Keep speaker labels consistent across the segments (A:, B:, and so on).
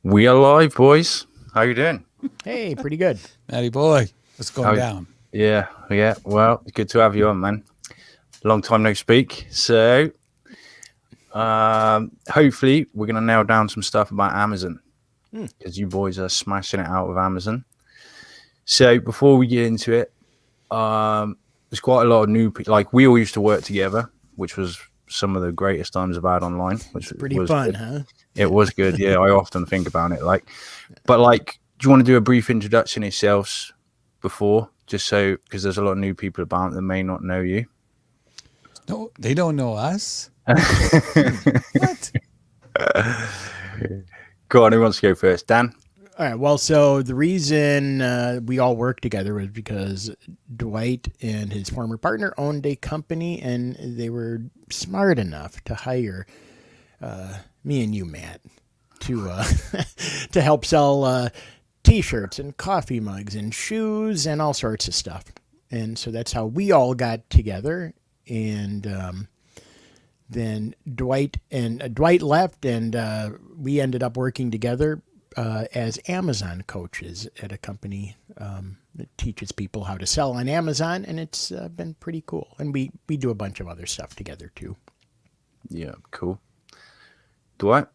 A: We are live, boys. How you doing?
B: Hey, pretty good.
C: Matty boy, what's going down?
A: Yeah. Well, good to have you on, man. Long time no speak. So, hopefully, we're gonna nail down some stuff about Amazon because you boys are smashing it out with Amazon. So, before we get into it, there's quite a lot of new people. Like, we all used to work together, which was some of the greatest times I've had online. Which
B: Pretty
A: was
B: fun,
A: good.
B: huh?
A: It was good. Yeah, I often think about it. But do you want to do a brief introduction yourselves before, just so because there's a lot of new people about that may not know you.
C: No, they don't know us. What?
A: Go on. Who wants to go first? Dan.
B: All right. Well, so the reason we all worked together was because Dwight and his former partner owned a company, and they were smart enough to hire me and you, Matt, to to help sell T-shirts and coffee mugs and shoes and all sorts of stuff. And so that's how we all got together. And then Dwight left, and we ended up working together as Amazon coaches at a company that teaches people how to sell on Amazon, and it's been pretty cool. And we do a bunch of other stuff together too.
A: Yeah, cool. Dwight?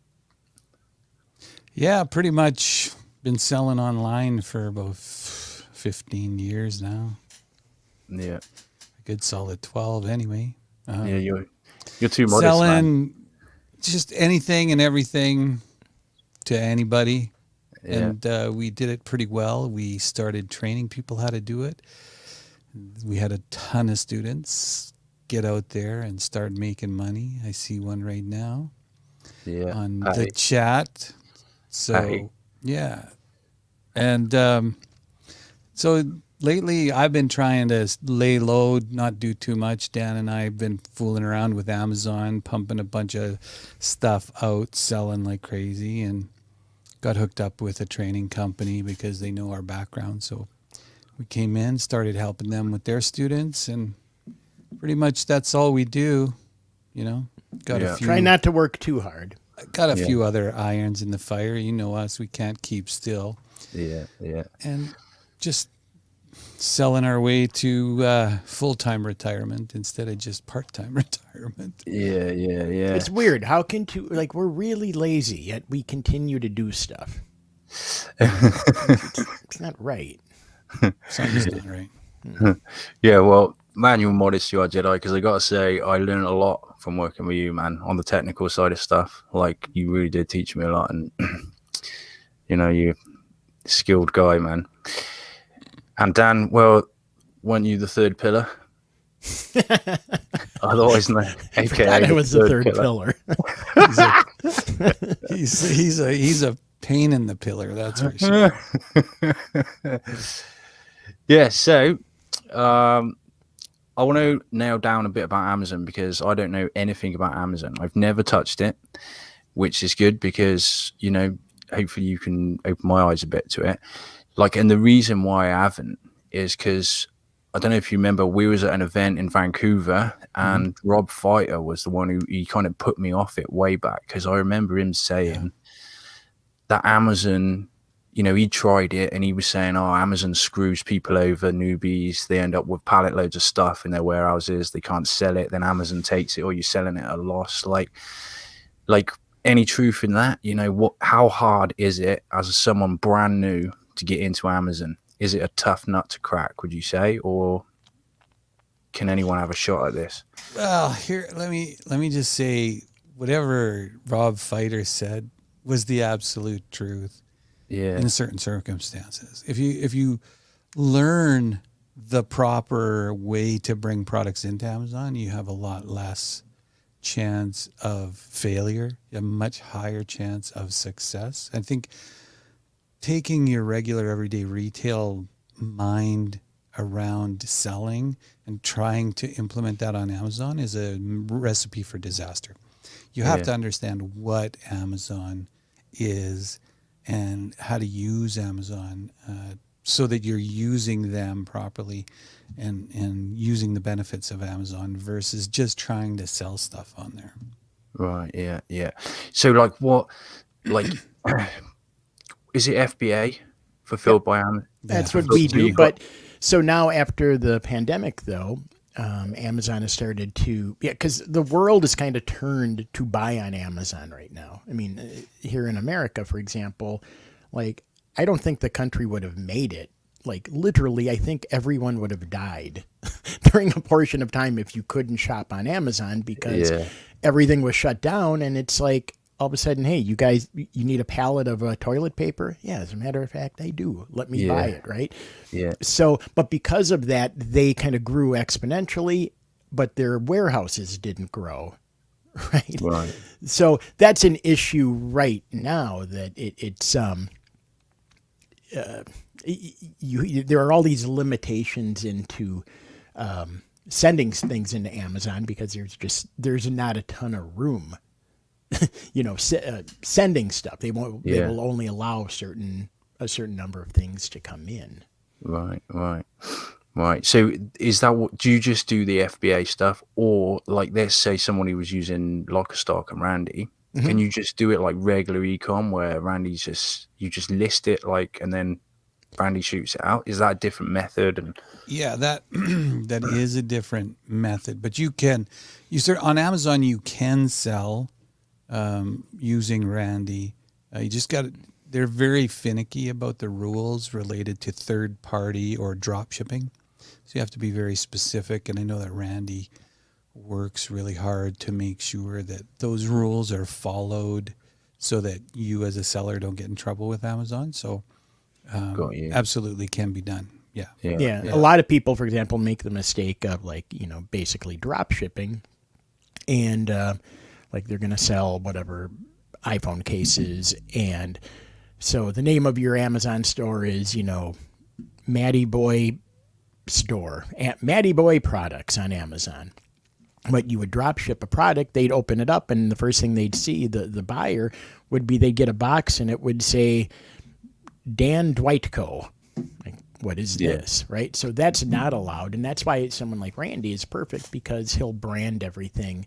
C: Yeah, pretty much been selling online for about 15 years now.
A: Yeah.
C: A good solid 12 anyway.
A: Yeah, you're too modest,
C: selling
A: man.
C: just anything and everything to anybody.
A: Yeah.
C: And we did it pretty well. We started training people how to do it. We had a ton of students get out there and start making money. I see one right now.
A: Yeah.
C: On the chat. So, yeah. And so lately I've been trying to lay low, not do too much. Dan and I have been fooling around with Amazon, pumping a bunch of stuff out, selling like crazy, and got hooked up with a training company because they know our background. So we came in, started helping them with their students, and pretty much that's all we do, you know. A few,
B: try not to work too hard.
C: Got a few other irons in the fire. You know us, we can't keep still.
A: Yeah.
C: And just selling our way to full-time retirement instead of just part-time retirement.
A: Yeah.
B: It's weird. How can we're really lazy, yet we continue to do stuff. It's not right.
C: Something's not right.
A: Yeah, well, man, you're modest, you are, Jedi, because I got to say, I learned a lot from working with you, man, on the technical side of stuff. Like, you really did teach me a lot, and, you're a skilled guy, man. And Dan, well, weren't you the third pillar? Otherwise, no. AKA
B: I was the third pillar.
C: he's a pain in the pillar, that's for sure.
A: Yeah, so I want to nail down a bit about Amazon because I don't know anything about Amazon. I've never touched it, which is good because, hopefully you can open my eyes a bit to it. And the reason why I haven't is because I don't know if you remember, we was at an event in Vancouver and Rob Fighter was the one who he kind of put me off it way back because I remember him saying that Amazon, he tried it and he was saying, Amazon screws people over, newbies. They end up with pallet loads of stuff in their warehouses. They can't sell it. Then Amazon takes it or you're selling it at a loss. Like any truth in that? How hard is it as someone brand new to get into Amazon? Is it a tough nut to crack, would you say, or can anyone have a shot at this?
C: Well, here, let me just say, whatever Rob Fighter said was the absolute truth.
A: Yeah.
C: In certain circumstances, if you learn the proper way to bring products into Amazon, you have a lot less chance of failure, a much higher chance of success. I think taking your regular everyday retail mind around selling and trying to implement that on Amazon is a recipe for disaster. You have to understand what Amazon is and how to use Amazon so that you're using them properly and using the benefits of Amazon versus just trying to sell stuff on there.
A: Right. Yeah. So is it FBA fulfilled by Amazon?
B: That's
C: Yeah.
B: what we
A: So
B: do.
A: you've got-
B: But so now after the pandemic, though, Amazon has started to, because the world is kind of turned to buy on Amazon right now. I mean, here in America, for example, like, I don't think the country would have made it. Like, literally, I think everyone would have died during a portion of time if you couldn't shop on Amazon because
A: Yeah.
B: everything was shut down. And it's like, all of a sudden, hey, you guys, you need a pallet of toilet paper? Yeah, as a matter of fact, I do. Let me buy it, right?
A: Yeah.
B: So, but because of that, they kind of grew exponentially, but their warehouses didn't grow, right?
A: Right.
B: So that's an issue right now that there are all these limitations into sending things into Amazon because there's not a ton of room, sending stuff. They will only allow a certain number of things to come in.
A: Right. So is that what, do you just do the FBA stuff, or like, let's say someone who was using Lockerstock and Randy, can you just do it like regular e-com where you just list it like, and then Randy shoots it out? Is that a different method? And
C: Yeah, that that is a different method, but on Amazon you can sell using Randy. You just got to. They're very finicky about the rules related to third party or drop shipping, so you have to be very specific. And I know that Randy works really hard to make sure that those rules are followed, so that you as a seller don't get in trouble with Amazon. So
A: got you.
C: absolutely can be done. Yeah.
B: Yeah. A lot of people, for example, make the mistake of basically drop shipping, and like they're going to sell whatever iPhone cases, and so the name of your Amazon store is Matty Boy Store, Matty Boy Products on Amazon. But you would drop ship a product, they'd open it up, and the first thing they'd see, the buyer, would be they'd get a box and it would say Dan Dwight Co. Like, what is this, right? So that's not allowed, and that's why someone like Randy is perfect, because he'll brand everything,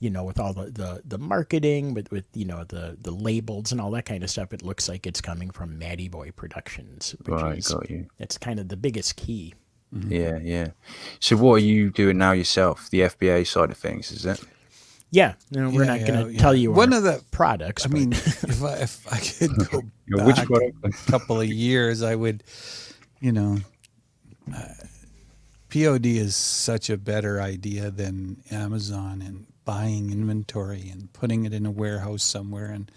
B: with all the marketing, with the labels and all that kind of stuff. It looks like it's coming from Matty Boy Productions.
A: Right, got you.
B: That's kind of the biggest key.
A: Yeah. So what are you doing now yourself? The FBA side of things, is it?
B: Yeah, we're not going to tell you
C: one
B: our
C: of the
B: products.
C: I
B: but-
C: mean, if I could go
A: Which
C: back
A: product?
C: a couple of years, I would, POD is such a better idea than Amazon, and buying inventory and putting it in a warehouse somewhere and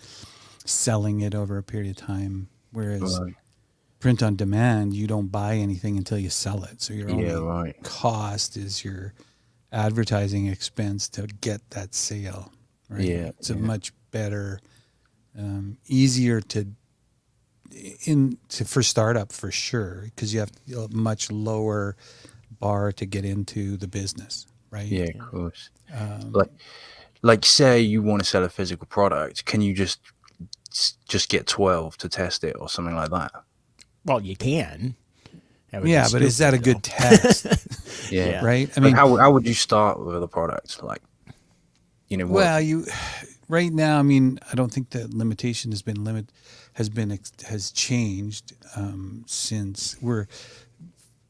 C: selling it over a period of time. Whereas print on demand, you don't buy anything until you sell it. So your only cost is your advertising expense to get that sale. Right?
A: Yeah,
C: It's a much better, easier for startup for sure, because you have a much lower bar to get into the business, right?
A: Yeah, of course. Like say you want to sell a physical product, can you just get 12 to test it or something like that?
B: Well, you can.
C: Yeah, but is that a good test?
A: Yeah.
C: Right? I
A: Like,
C: mean,
A: how would you start with a product? Like, what?
C: well, right now, I mean, I don't think the limitation has changed since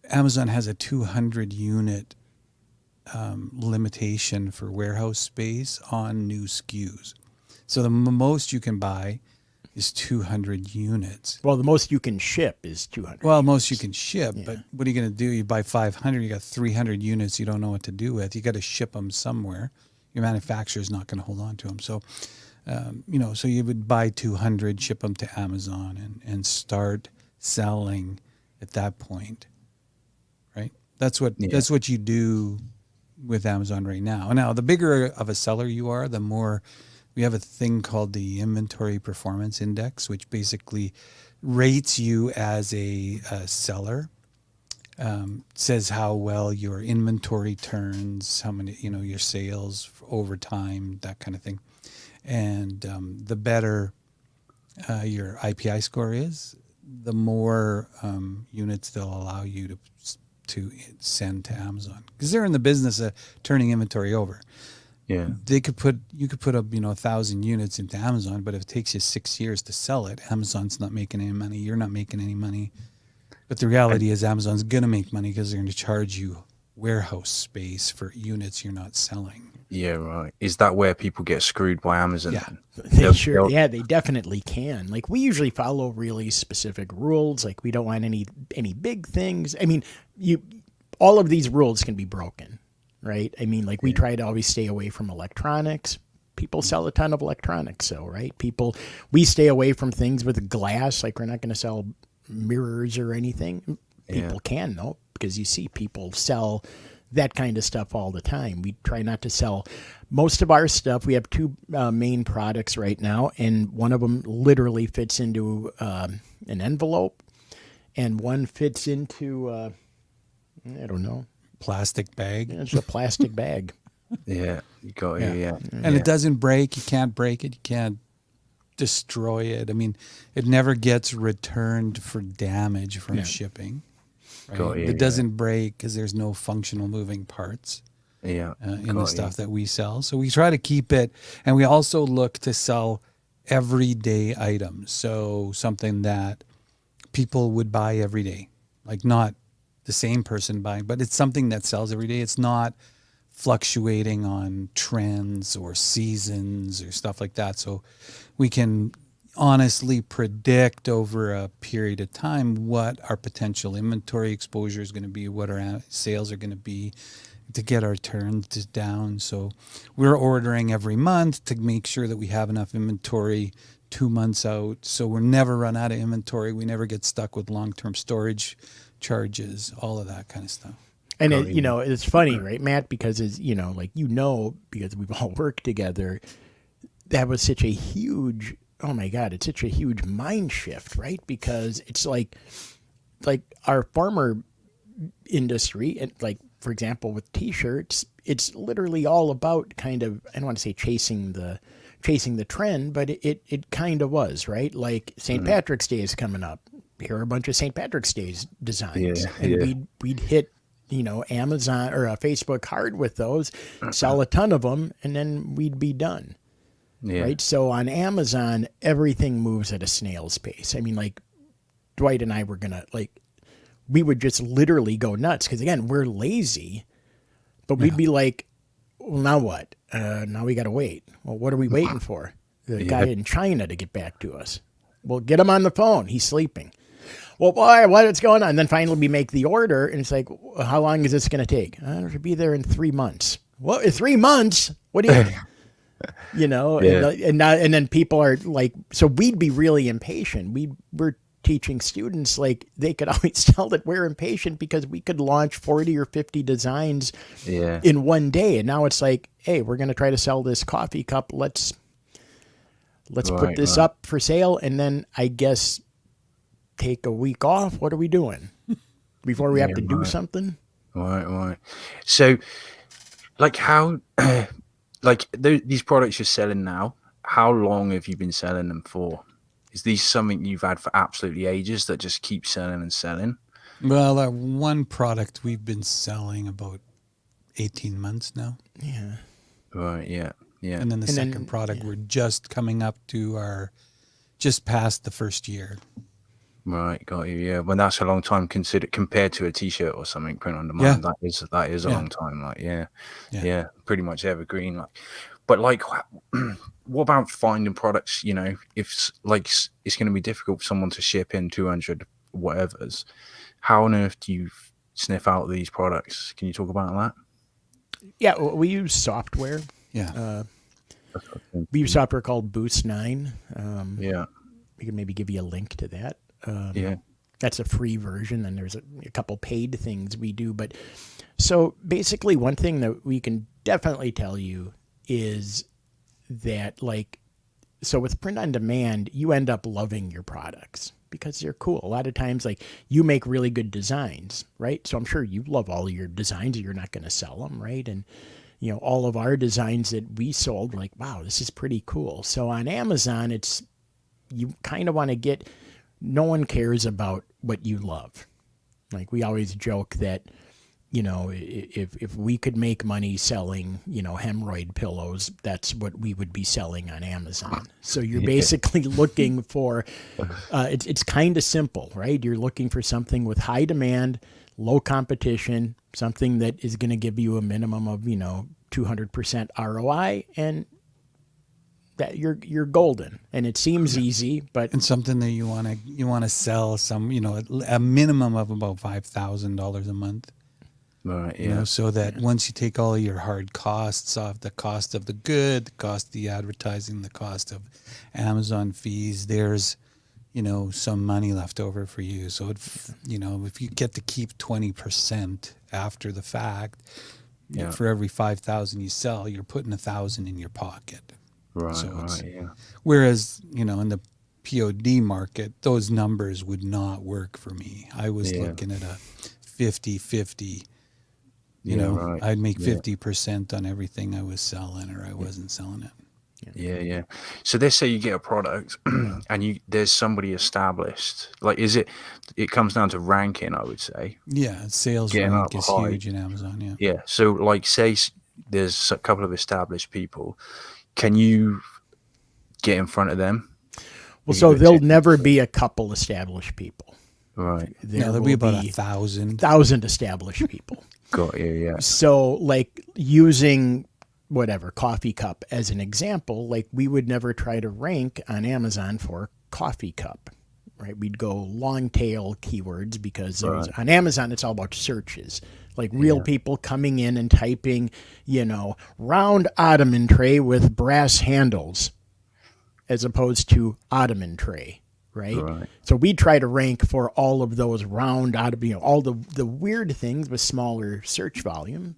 C: Amazon has a 200 unit limitation for warehouse space on new SKUs. So the most you can buy is 200 units.
B: Well, the most you can ship is 200.
C: Well, most you can ship, but what are you going to do? You buy 500, you got 300 units you don't know what to do with. You got to ship them somewhere. Your manufacturer is not going to hold on to them. So, so you would buy 200, ship them to Amazon and start selling at that point, right? That's what you do with Amazon right now. Now, the bigger of a seller you are, the more we have a thing called the Inventory Performance Index, which basically rates you as a seller. Says how well your inventory turns, how many, your sales over time, that kind of thing. And the better your IPI score is, the more units they'll allow you to send to Amazon, because they're in the business of turning inventory over.
A: Yeah.
C: you could put up 1,000 units into Amazon, but if it takes you 6 years to sell it, Amazon's not making any money. You're not making any money. But the reality is Amazon's going to make money because they're going to charge you warehouse space for units you're not selling.
A: Yeah, right. Is that where people get screwed by Amazon?
C: Yeah.
B: They definitely can. Like, we usually follow really specific rules. Like, we don't want any big things. I mean, all of these rules can be broken, right? I mean, like, we try to always stay away from electronics. People sell a ton of electronics, so, right? We stay away from things with glass. Like, we're not going to sell mirrors or anything. People can, though, because you see people sell that kind of stuff all the time. We try not to sell most of our stuff. We have two main products right now, and one of them literally fits into an envelope, and one fits into, I don't know.
C: Plastic bag.
B: It's a plastic bag.
A: Yeah, you got it. Yeah.
C: And it doesn't break. You can't break it. You can't destroy it. I mean, it never gets returned for damage from shipping. Right? It doesn't break because there's no functional moving parts in the stuff that we sell. So we try to keep it, and we also look to sell everyday items. So something that people would buy every day, like not the same person buying, but it's something that sells every day. It's not fluctuating on trends or seasons or stuff like that. So we can honestly predict over a period of time what our potential inventory exposure is going to be, what our sales are going to be, to get our turns down. So we're ordering every month to make sure that we have enough inventory 2 months out. So we're never run out of inventory. We never get stuck with long-term storage charges, all of that kind of stuff.
B: And it's funny, right, Matt? Because because we've all worked together, that was such a huge, oh my God, it's such a huge mind shift, right? Because it's like our former industry, and like, for example, with T-shirts, it's literally all about kind of, I don't want to say chasing the trend, but it kind of was, right? Like St. Patrick's Day is coming up. Here are a bunch of St. Patrick's Day designs, we'd hit Amazon or Facebook hard with those, sell a ton of them, and then we'd be done. Yeah. Right. So on Amazon, everything moves at a snail's pace. I mean, like, Dwight and I were we would just literally go nuts because, again, we're lazy, but we'd be like, well, now what? Now we got to wait. Well, what are we waiting for? The guy in China to get back to us. Well, get him on the phone. He's sleeping. Well, boy, what's going on? And then finally we make the order, and it's like, how long is this going to take? I should be there in 3 months. What? 3 months? What do you... and then people are like, so we'd be really impatient. We're teaching students, like, they could always tell that we're impatient because we could launch 40 or 50 designs in one day. And now it's like, hey, we're going to try to sell this coffee cup. Let's put this up for sale. And then I guess take a week off. What are we doing before we have to do something?
A: Right. So, like, how... Like these products you're selling now, how long have you been selling them for? Is these something you've had for absolutely ages that just keep selling and selling?
C: Well, that one product we've been selling about 18 months now.
B: Yeah.
A: Right. Yeah.
C: And then the second product, we're just coming up to just past the first year.
A: Right, got you. Yeah, well, that's a long time compared to a T-shirt or something print on demand. That is a long time. Like, yeah, pretty much evergreen. Like, but like, what about finding products? If like it's going to be difficult for someone to ship in 200 whatevers, how on earth do you sniff out these products? Can you talk about that?
B: Yeah, we use software.
C: Yeah,
B: we use software called Boost 9. We can maybe give you a link to that. That's a free version, and there's a couple paid things we do. But so basically, one thing that we can definitely tell you is that, like, so with print on demand, you end up loving your products because they're cool. A lot of times, like, you make really good designs, right? So I'm sure you love all of your designs, or you're not going to sell them, right? And all of our designs that we sold, like, wow, this is pretty cool. So on Amazon, you kind of want to get. No one cares about what you love. Like, we always joke that if we could make money selling, hemorrhoid pillows, that's what we would be selling on Amazon. So you're basically looking for, it's kind of simple, right? You're looking for something with high demand, low competition, something that is going to give you a minimum of, 200% ROI, and that you're golden. And it seems easy, but
C: And something that you want to sell some, a minimum of about $5,000 a month.
A: Right.
C: You know, so that once you take all your hard costs off, the cost of the good, the cost of the advertising, the cost of Amazon fees, there's, some money left over for you. So, if you get to keep 20% after the fact, for every 5,000 you sell, you're putting 1,000 in your pocket.
A: Right.
C: So
A: Right.
C: Whereas, in the POD market, those numbers would not work for me. I was looking at a 50-50.
A: Right.
C: I'd make 50% on everything I was selling, or I wasn't selling it.
A: Yeah. So let's say you get a product and there's somebody established. Like, it comes down to ranking, I would say.
C: Yeah, sales
A: Getting
C: rank
A: up
C: is
A: high.
C: huge in Amazon. Yeah.
A: Yeah. So, like, say there's a couple of established people. Can you get in front of them?
B: well, so there'll never be a couple established people.
A: Right.
C: There'll be about 1,000
B: established people.
A: Got you. Yeah.
B: So, like, using whatever coffee cup as an example, like, we would never try to rank on Amazon for coffee cup, right? We'd go long tail keywords because on Amazon it's all about searches, like real people coming in and typing, round ottoman tray with brass handles, as opposed to ottoman tray. Right. So we try to rank for all of those round all the weird things with smaller search volume,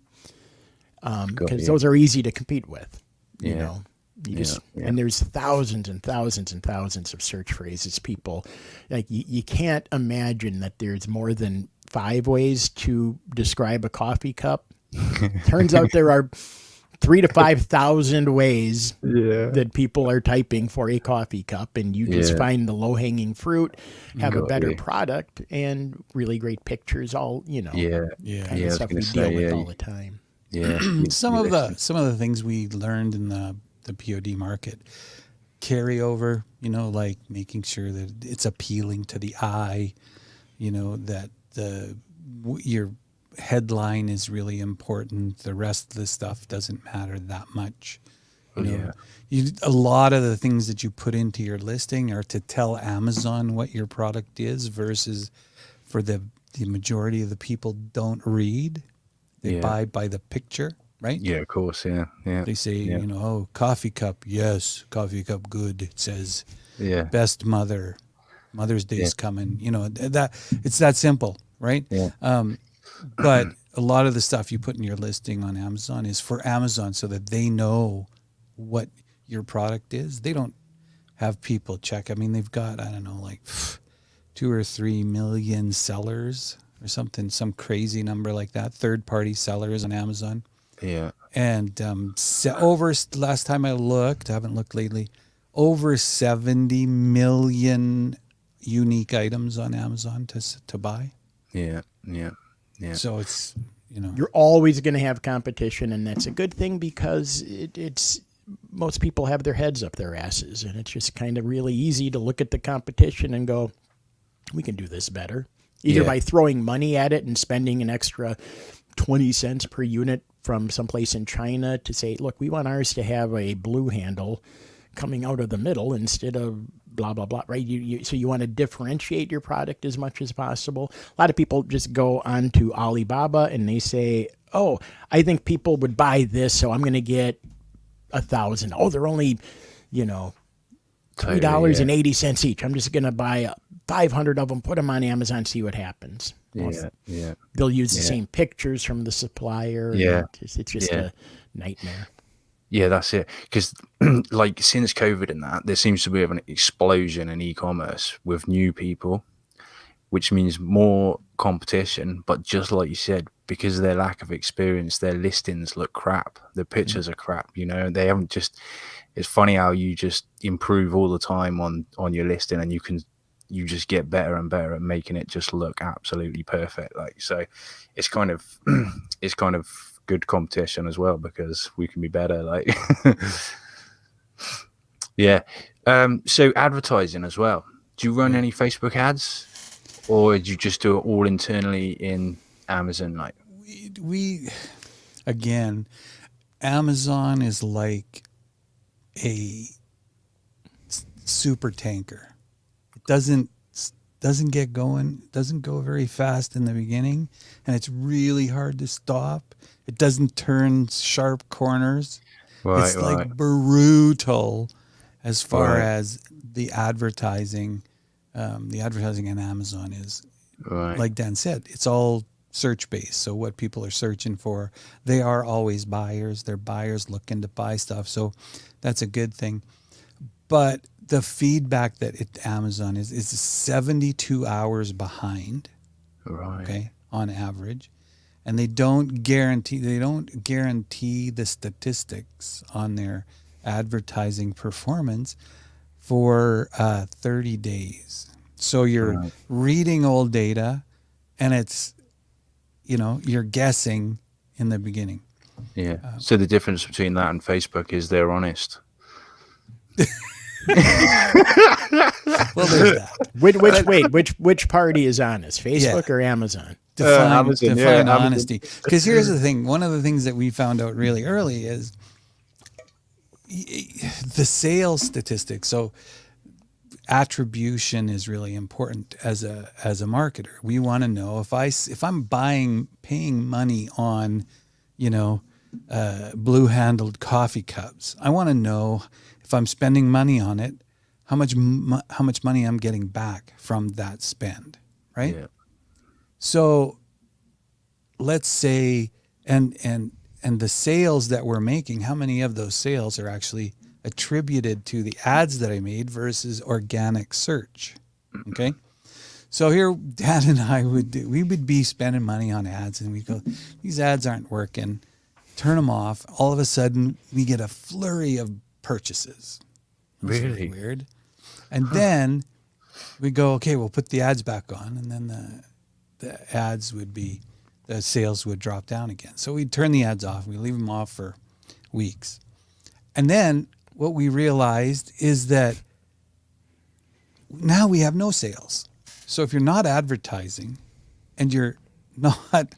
B: because those are easy to compete with. And there's thousands and thousands and thousands of search phrases. People, like, you can't imagine that there's more than 5 ways to describe a coffee cup. Turns out there are 3,000 to 5,000 ways that people are typing for a coffee cup, and you just find the low-hanging fruit, have a better product, and really great pictures. All kind of stuff we deal with all the time.
A: Yeah.
C: Some of the things we learned in the POD market carry over. Like making sure that it's appealing to the eye. That your headline is really important. The rest of the stuff doesn't matter that much. A lot of the things that you put into your listing are to tell Amazon what your product is, versus for the majority of the people don't read. They buy by the picture, right?
A: Yeah, of course. Yeah.
C: They say, coffee cup. Yes, coffee cup. Good. It says, best Mother's Day is coming. That it's that simple, right?
A: Yeah.
C: But a lot of the stuff you put in your listing on Amazon is for Amazon, so that they know what your product is. They don't have people check. I mean, they've got, I don't know, like 2 or 3 million sellers or something, some crazy number like that. Third-party sellers on Amazon.
A: Yeah.
C: And last time I looked, I haven't looked lately, over 70 million unique items on Amazon to buy.
A: Yeah.
C: So it's,
B: you're always going to have competition, and that's a good thing, because it's most people have their heads up their asses, and it's just kind of really easy to look at the competition and go, we can do this better. Either by throwing money at it and spending an extra 20 cents per unit from someplace in China to say, look, we want ours to have a blue handle coming out of the middle instead of blah, blah, blah, right? So you want to differentiate your product as much as possible. A lot of people just go on to Alibaba and they say, oh, I think people would buy this, so I'm going to get 1,000. Oh, they're only, $3.80 each. I'm just going to buy 500 of them, put them on Amazon, see what happens. They'll use the same pictures from the supplier. It's just a nightmare.
A: Yeah, that's it. Because, like, since COVID and that, there seems to be an explosion in e-commerce with new people, which means more competition. But just like you said, because of their lack of experience, their listings look crap. The pictures are crap. They haven't just. It's funny how you just improve all the time on your listing, and you can you just get better and better at making it just look absolutely perfect. Like, so it's kind of good competition as well, because we can be better. Like, yeah. So advertising as well. Do you run any Facebook ads, or do you just do it all internally in Amazon? Like,
C: we again, Amazon is like a super tanker. It doesn't get going, doesn't go very fast in the beginning, and it's really hard to stop. It doesn't turn sharp corners. It's like brutal as far as the advertising in Amazon is. Like Dan said, it's all search based. So what people are searching for, they are always buyers. They're buyers looking to buy stuff. So that's a good thing. But the feedback that Amazon is 72 hours behind, okay, on average, and they don't guarantee the statistics on their advertising performance for 30 days. So you're reading old data, and it's, you're guessing in the beginning.
A: Yeah. So the difference between that and Facebook is they're honest.
C: Well, there's that.
B: Which party is honest, Facebook or Amazon?
C: Define honesty. Because here's the thing. One of the things that we found out really early is the sales statistics. So attribution is really important as a marketer. We want to know if I'm paying money on, blue handled coffee cups. I want to know if I'm spending money on it, how much money I'm getting back from that spend, right? Yeah. So let's say, and the sales that we're making, how many of those sales are actually attributed to the ads that I made versus organic search? Okay. So here, Dad and I would be spending money on ads, and we go, these ads aren't working, turn them off. All of a sudden we get a flurry of purchases.
A: Really
C: weird. And then we go, okay, we'll put the ads back on, and then the sales would drop down again. So we'd turn the ads off. We leave them off for weeks. And then what we realized is that now we have no sales. So if you're not advertising and you're not,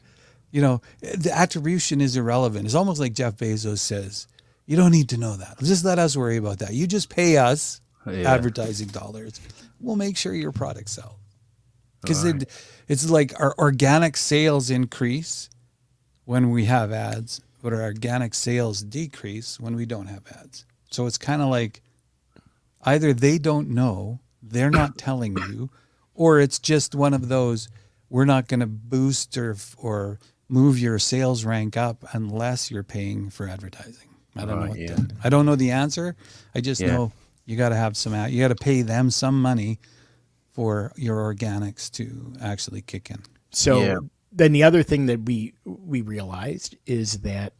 C: the attribution is irrelevant. It's almost like Jeff Bezos says, you don't need to know that. Just let us worry about that. You just pay us advertising dollars. We'll make sure your products sell. Because it's like our organic sales increase when we have ads, but our organic sales decrease when we don't have ads. So it's kind of like either they don't know, they're not telling you, or it's just one of those, we're not going to boost or move your sales rank up unless you're paying for advertising. I don't know. I don't know the answer. I just know you got to have you got to pay them some money for your organics to actually kick in.
B: So then the other thing that we realized is that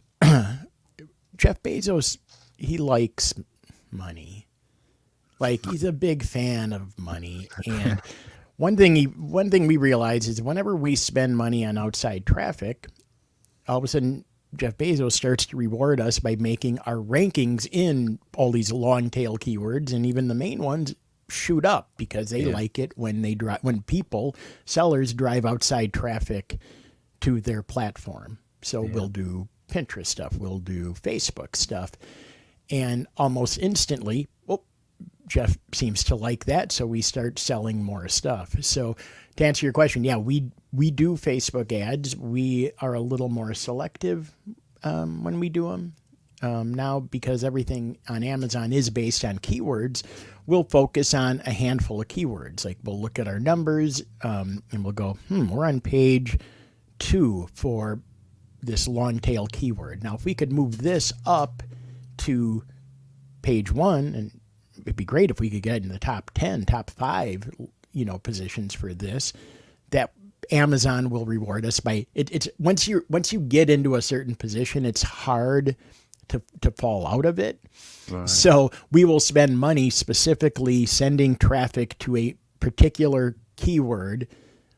B: Jeff Bezos, he likes money. Like, he's a big fan of money. And one thing we realized is whenever we spend money on outside traffic, all of a sudden Jeff Bezos starts to reward us by making our rankings in all these long tail keywords, and even the main ones shoot up because they like it when sellers drive outside traffic to their platform. So we'll do Pinterest stuff, we'll do Facebook stuff, and almost instantly, Jeff seems to like that, so we start selling more stuff. So to answer your question, we do Facebook ads. We are a little more selective when we do them. Now, because everything on Amazon is based on keywords, we'll focus on a handful of keywords. Like, we'll look at our numbers and we'll go, we're on page 2 for this long tail keyword. Now, if we could move this up to page 1, and it'd be great if we could get in the top 10, top 5, positions for this, that Amazon will reward us by it's once you get into a certain position, it's hard to fall out of it. Right. So we will spend money specifically sending traffic to a particular keyword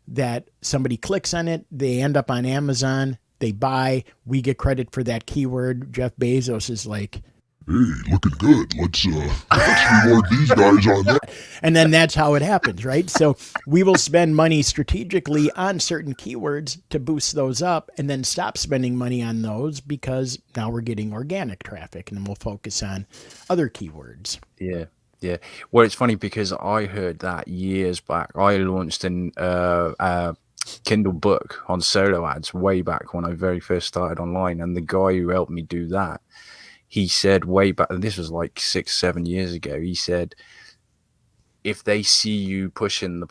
B: that somebody clicks on it, they end up on Amazon, they buy, we get credit for that keyword. Jeff Bezos is like,
D: hey, looking good. Let's reward these guys on that.
B: and then that's how it happens, right? So we will spend money strategically on certain keywords to boost those up and then stop spending money on those because now we're getting organic traffic and then we'll focus on other keywords.
A: Yeah. Yeah. Well, it's funny because I heard that years back. I launched a Kindle book on solo ads way back when I very first started online. And the guy who helped me do that, he said way back, and this was like 6-7 years ago, he said, if they see you pushing the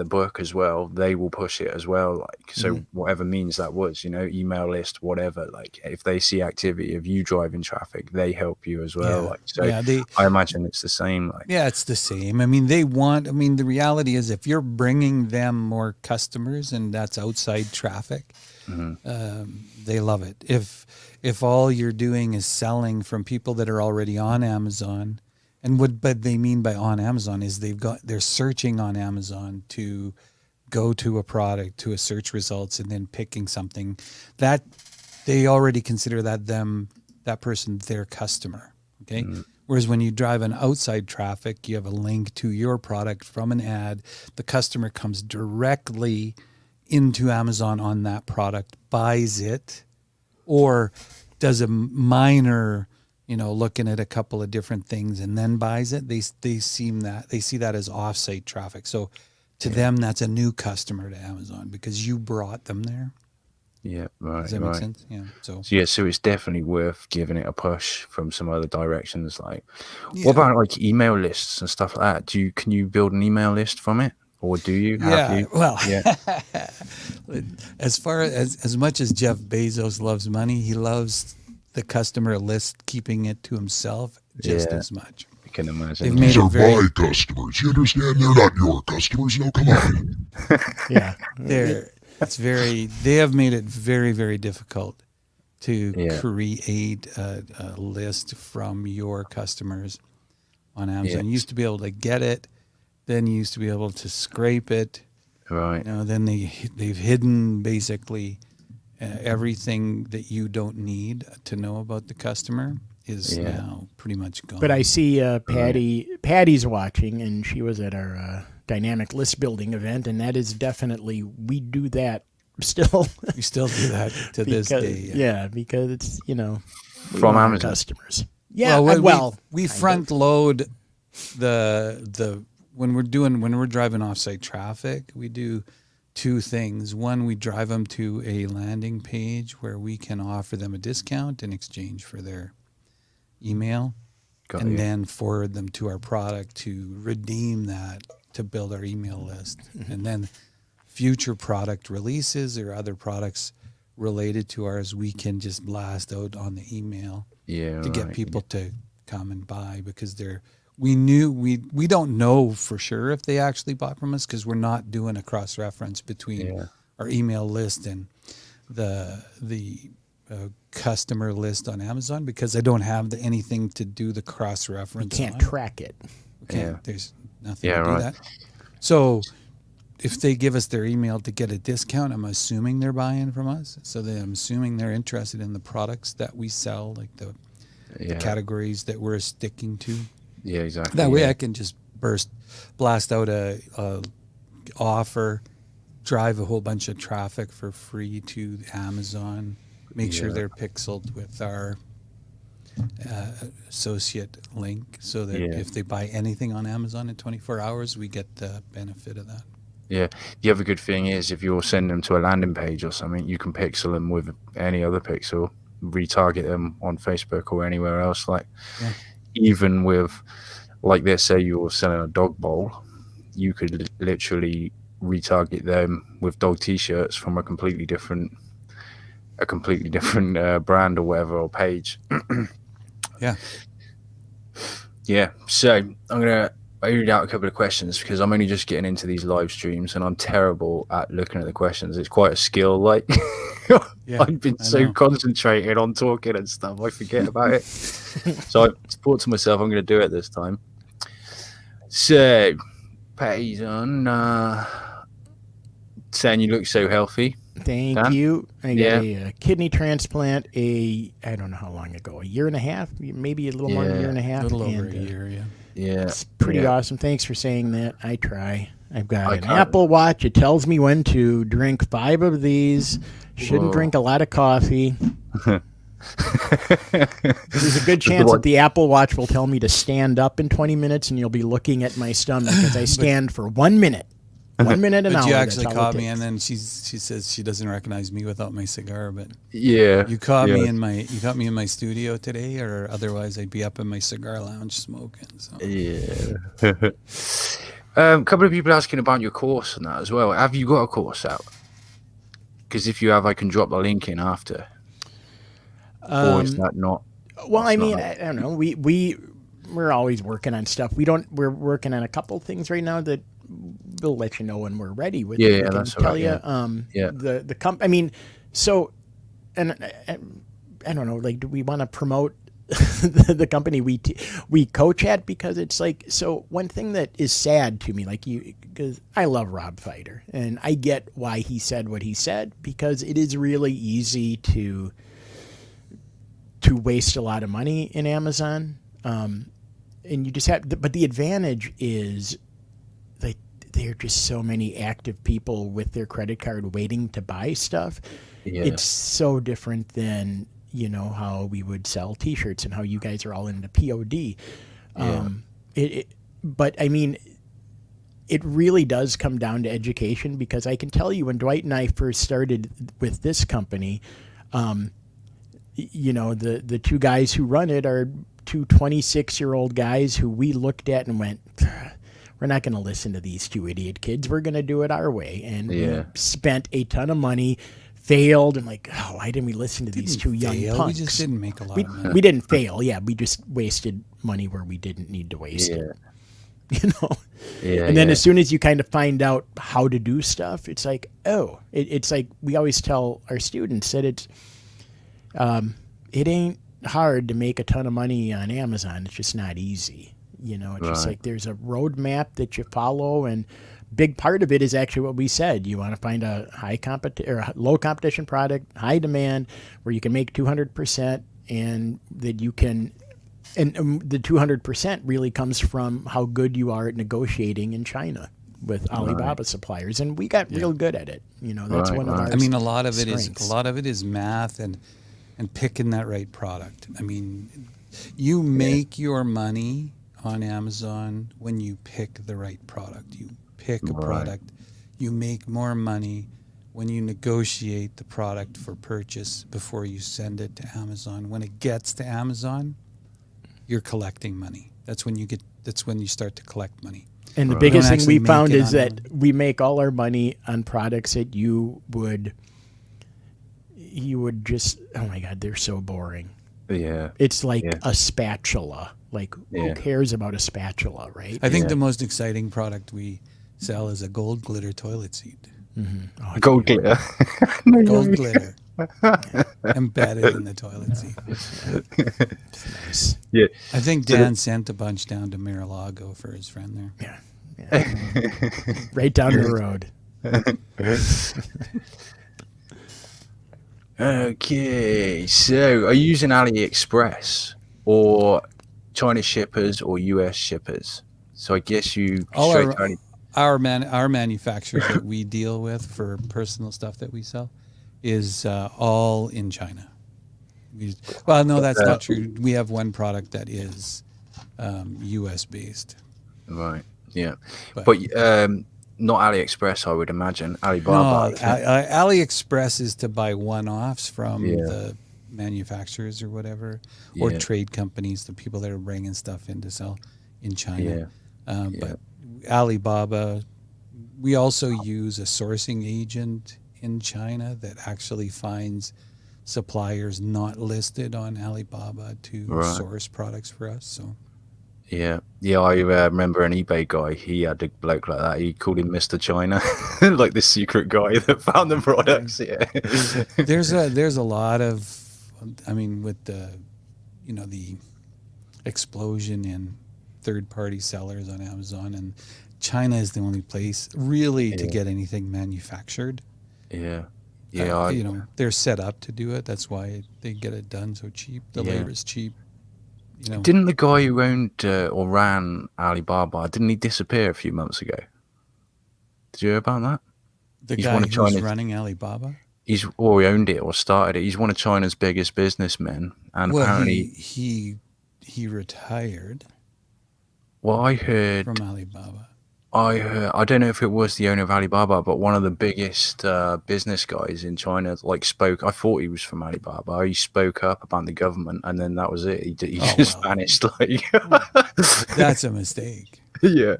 A: book as well, they will push it as well. Like, so whatever means that was, email list, whatever, like if they see activity of you driving traffic, they help you as well.
C: Yeah.
A: Like, so
C: Yeah,
A: I imagine it's the same. Like,
C: yeah, it's the same. I mean, the reality is if you're bringing them more customers and that's outside traffic, they love it. If all you're doing is selling from people that are already on Amazon, and what they mean by on Amazon is they're searching on Amazon to go to a product, to a search results, and then picking something that they already consider that person their customer. Okay. Whereas when you drive an outside traffic, you have a link to your product from an ad. The customer comes directly into Amazon on that product, buys it, or does a minor, looking at a couple of different things and then buys it. They see that as offsite traffic. So to them, that's a new customer to Amazon because you brought them there.
A: yeah, right.
C: Does that make sense? Yeah. So
A: So it's definitely worth giving it a push from some other directions. Like, what about like email lists and stuff like that? Can you build an email list from it, or do you? Have you?
C: Well,
A: Yeah.
C: as far as much as Jeff Bezos loves money, he loves the customer list, keeping it to himself just as much.
A: I can imagine.
C: They've made
D: These
C: it
D: are
C: very,
D: my customers. You understand? They're not your customers. No, come on.
B: Yeah.
C: they have made it very, very difficult to create a list from your customers on Amazon. You used to be able to get it, then you used to be able to scrape it.
A: Right.
C: Then they've hidden basically everything that you don't need to know about the customer is now pretty much gone.
B: But I see Patty's watching, and she was at our dynamic list building event, and that is definitely, we do that still.
C: We still do that to this day.
B: Yeah, because it's, we
A: From
B: want our
A: Amazon.
B: customers. Yeah,
C: we front load the when we're driving offsite traffic, we do two things. One, we drive them to a landing page where we can offer them a discount in exchange for their email, and then forward them to our product to redeem that to build our email list. And then future product releases or other products related to ours, we can just blast out on the email to get people to come and buy, because we don't know for sure if they actually bought from us, because we're not doing a cross reference between our email list and the customer list on Amazon, because I don't have anything to do the cross reference.
B: You can't track it.
C: There's nothing to do that. So if they give us their email to get a discount, I'm assuming they're buying from us. So I'm assuming they're interested in the products that we sell, like the categories that we're sticking to.
A: Yeah, exactly.
C: That way I can just blast out a offer, drive a whole bunch of traffic for free to Amazon, make sure they're pixeled with our associate link, so that if they buy anything on Amazon in 24 hours, we get the benefit of that.
A: Yeah. The other good thing is, if you're sending them to a landing page or something, you can pixel them with any other pixel, retarget them on Facebook or anywhere else. Like, even with, like, let's say you're selling a dog bowl, you could literally retarget them with dog t-shirts from a completely different brand or whatever, or page. So I'm gonna read out a couple of questions, because I'm only just getting into these live streams and I'm terrible at looking at the questions. It's quite a skill, like I've been so concentrated on talking and stuff, I forget about it. So I thought to myself, I'm going to do it this time. So Patty's on saying you look so healthy.
B: Thank
A: Dan?
B: you. I got
A: Yeah.
B: a kidney transplant. I don't know how long ago, a year and a half, maybe a little more than a year and a
C: A
B: half.
C: little over
B: and,
C: a year, yeah.
A: Yeah.
B: It's pretty
A: yeah.
B: awesome. Thanks for saying that. I try. I've got
A: I
B: an
A: can't-
B: Apple Watch. It tells me when to drink 5 of these. Shouldn't
A: Whoa.
B: drink a lot of coffee. There's a good
A: the
B: chance
A: one-
B: that the Apple Watch will tell me to stand up in 20 minutes, and you'll be looking at my stomach as I stand for 1 minute. 1 minute an hour.
C: But you
B: that's
C: actually
B: all it
C: caught me,
B: takes.
C: and then she says she doesn't recognize me without my cigar. But
A: Yeah.
C: you caught
A: yeah.
C: me in my studio today, or otherwise I'd be up in my cigar lounge smoking. So.
A: Yeah. A couple of people asking about your course and that as well. Have you got a course out? Because if you have, I can drop the link in after. Or is that not?
B: Well,
A: that's
B: I
A: not
B: mean,
A: how-
B: I don't know. We're always working on stuff. We're working on a couple things right now that we'll let you know when we're ready with.
A: Yeah,
B: We
A: yeah,
B: can
A: that's all
B: tell
A: right,
B: you.
A: yeah. Yeah.
B: The I mean, so, and I don't know. Like, do we want to promote the company we coach at? Because it's like, so one thing that is sad to me, like because I love Rob Fighter and I get why he said what he said, because it is really easy to waste a lot of money in Amazon. And you just have, but the advantage is like there are just so many active people with their credit card waiting to buy stuff.
A: Yeah.
B: It's so different than, how we would sell t-shirts and how you guys are all into POD. But I mean, it really does come down to education, because I can tell you when Dwight and I first started with this company, the two guys who run it are two 26-year-old guys who we looked at and went, we're not going to listen to these two idiot kids. We're going to do it our way. And we spent a ton of money, failed, and like, why didn't we listen to these two young punks?
C: We just didn't make a lot of money.
B: We didn't fail. Yeah, we just wasted money where we didn't need to waste it.
A: Yeah,
B: And then as soon as you kind of find out how to do stuff, it's like, it's like we always tell our students that it ain't hard to make a ton of money on Amazon. It's just not easy. It's just like there's a roadmap that you follow, and big part of it is actually what we said. You want to find a low competition product, high demand, where you can make 200%, and that you can. And the 200% really comes from how good you are at negotiating in China with Alibaba suppliers, and we got real good at it. That's one of our.
C: I mean, a lot of
B: strengths.
C: it is math and picking that right product. I mean, you make your money on Amazon when you pick the right product. You pick a product, you make more money when you negotiate the product for purchase before you send it to Amazon. When it gets to Amazon, you're collecting money. That's when you start to collect money.
B: And the biggest thing we
C: actually
B: found
C: make it
B: is
C: on
B: that we make all our money on products that you would just, oh my God, they're so boring.
A: Yeah.
B: It's like a spatula. Like, who cares about a spatula, right?
C: I think the most exciting product we sell is a gold glitter toilet seat.
B: Oh,
A: Gold glitter.
C: Gold glitter embedded in the toilet seat.
B: nice.
A: Yeah.
C: I think Dan sent a bunch down to Mar-a-Lago for his friend there.
B: Yeah. Right down the road.
A: Okay, so are you using AliExpress or China shippers or US shippers? So I guess you
C: All
A: straight to
C: our manufacturers that we deal with for personal stuff that we sell is all in China. Well, no, that's not true. We have one product that is US based.
A: Right. Yeah.
C: But-
A: But not AliExpress, I would imagine. Alibaba.
C: No, AliExpress is to buy one-offs from the manufacturers or whatever, or trade companies, the people that are bringing stuff in to sell in China. But Alibaba, we also use a sourcing agent in China that actually finds suppliers not listed on Alibaba to source products for us. So.
A: Yeah, I remember an eBay guy. He had a bloke like that. He called him Mr. China, like the secret guy that found the products. Yeah,
C: there's a lot of, I mean, with the explosion in third-party sellers on Amazon and China is the only place really to get anything manufactured.
A: Yeah. Yeah.
C: You know, they're set up to do it. That's why they get it done so cheap. The labor's cheap. You know,
A: didn't the guy who owned or ran Alibaba, didn't he disappear a few months ago? Did you hear about that?
C: the guy who's running Alibaba.
A: He owned it or started it. He's one of China's biggest businessmen, and apparently
C: he retired.
A: Well, I heard
C: from Alibaba.
A: I don't know if it was the owner of Alibaba, but one of the biggest business guys in China spoke. I thought he was from Alibaba. He spoke up about the government, and then that was it. He just vanished.
C: That's a mistake.
A: Yeah.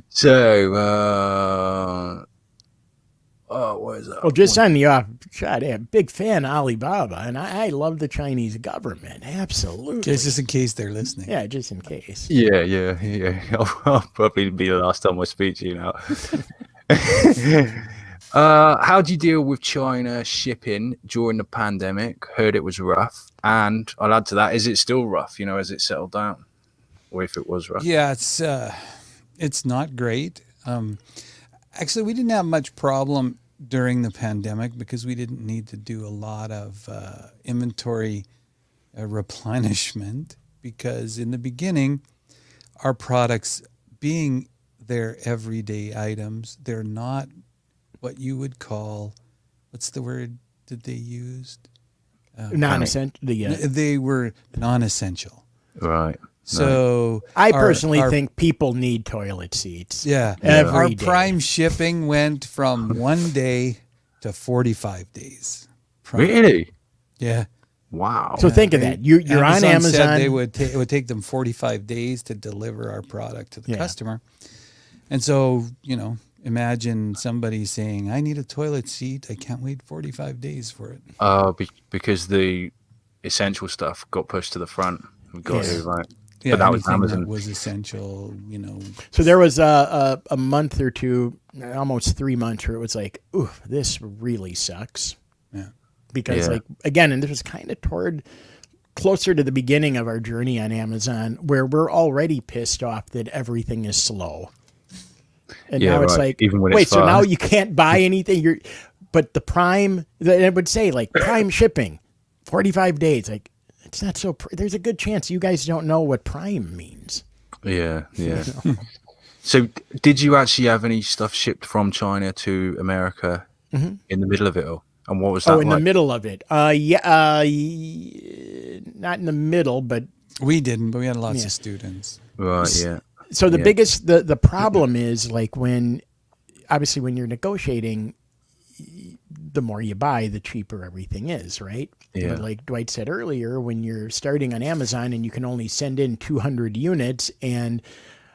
A: So, what is that?
B: Well, just on the off shot, I'm a big fan of Alibaba, and I love the Chinese government. Absolutely.
C: Just in case they're listening.
B: Yeah, just in case.
A: Yeah. I'll probably be the last time I speak to you now. How do you deal with China shipping during the pandemic? Heard it was rough. And I'll add to that, is it still rough? You know, has it settled down? Or if it was rough?
C: Yeah, it's not great. Actually, we didn't have much problem during the pandemic because we didn't need to do a lot of inventory replenishment, because in the beginning, our products being their everyday items, they're not what you would call, what's the word that they used?
B: Non-essential.
C: They were non-essential.
A: Right.
C: So
B: I personally think people need toilet seats.
C: Yeah.
B: Every day.
C: Prime shipping went from 1 day to 45 days.
A: Really?
C: Yeah.
A: Wow.
B: So think of that. You're on Amazon.
C: Said it would take them 45 days to deliver our product to the customer. And so, you know, imagine somebody saying, I need a toilet seat. I can't wait 45 days for it.
A: Because the essential stuff got pushed to the front. We got it right.
C: Yeah,
A: but that was Amazon.
C: That was essential, you know.
B: So there was a month or two, almost 3 months, where it was like, ooh, this really sucks.
C: Yeah.
B: Because again, and this was kind of closer to the beginning of our journey on Amazon, where we're already pissed off that everything is slow. And now it's like,
A: even when
B: wait,
A: it's
B: so
A: fast.
B: now you can't buy anything. But the Prime, it would say like Prime shipping, 45 days. Like, it's not so. There's a good chance you guys don't know what Prime means.
A: Yeah. So, did you actually have any stuff shipped from China to America in the middle of it all? And what was that?
B: In the middle of it. Not in the middle, but
C: we didn't. But we had lots of students.
A: Right. Yeah.
B: So the biggest the problem is like when you're negotiating, the more you buy, the cheaper everything is, right?
A: Yeah.
B: But like Dwight said earlier, when you're starting on Amazon and you can only send in 200 units, and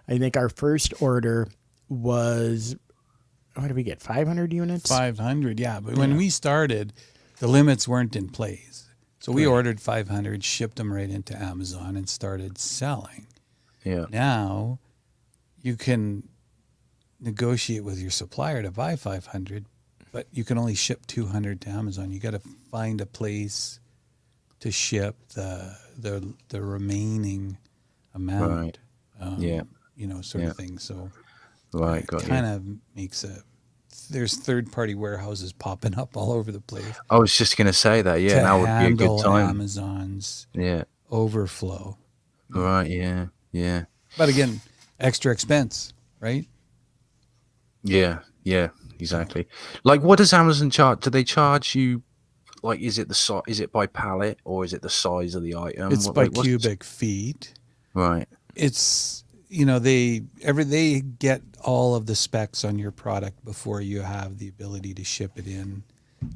B: I think our first order was, what did we get, 500 units?
C: 500, yeah. But when we started, the limits weren't in place. So we ordered 500, shipped them right into Amazon, and started selling.
A: Yeah.
C: Now you can negotiate with your supplier to buy 500, but you can only ship 200 to Amazon. You got to find a place to ship the remaining amount.
A: Right.
C: You know, sort of thing. So
A: it
C: kind of makes there's third-party warehouses popping up all over the place.
A: I was just going to say that. Yeah, now would be a good time.
C: Amazon's overflow.
A: Right. Yeah.
C: But again, extra expense, right?
A: Yeah. Exactly. Like, what does Amazon charge? Do they charge you? Like, is it by pallet, or is it the size of the item?
C: It's by cubic feet.
A: Right.
C: It's, you know, they get all of the specs on your product before you have the ability to ship it in.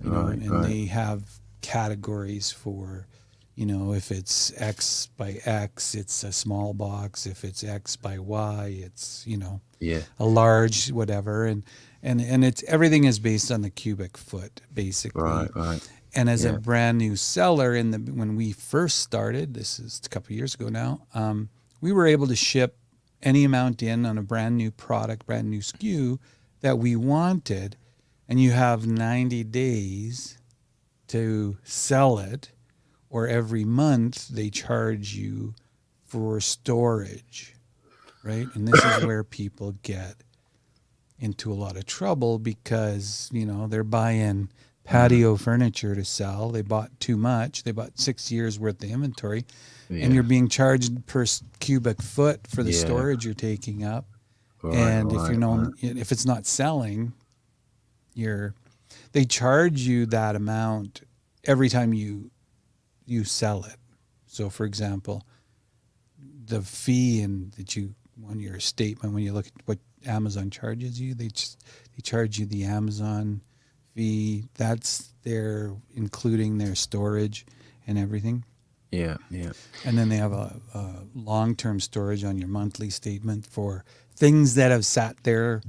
C: You know, and they have categories for, you know, if it's X by X, it's a small box. If it's X by Y, it's, you know, a large whatever. And it's everything is based on the cubic foot, basically.
A: Right.
C: And as a brand new seller, when we first started, this is a couple of years ago now, we were able to ship any amount in on a brand new product, brand new SKU that we wanted, and you have 90 days to sell it, or every month they charge you for storage, right? And this is where people get into a lot of trouble because, you know, they're buying patio furniture to sell. They bought too much. They bought 6 years worth of inventory, and you're being charged per cubic foot for the storage you're taking up. And if it's not selling, they charge you that amount every time you sell it. So, for example, the fee that you on your statement, when you look at what Amazon charges you, they charge you the Amazon fee. That's their including their storage and everything. Yeah. And then they have a long-term storage on your monthly statement for things that have sat there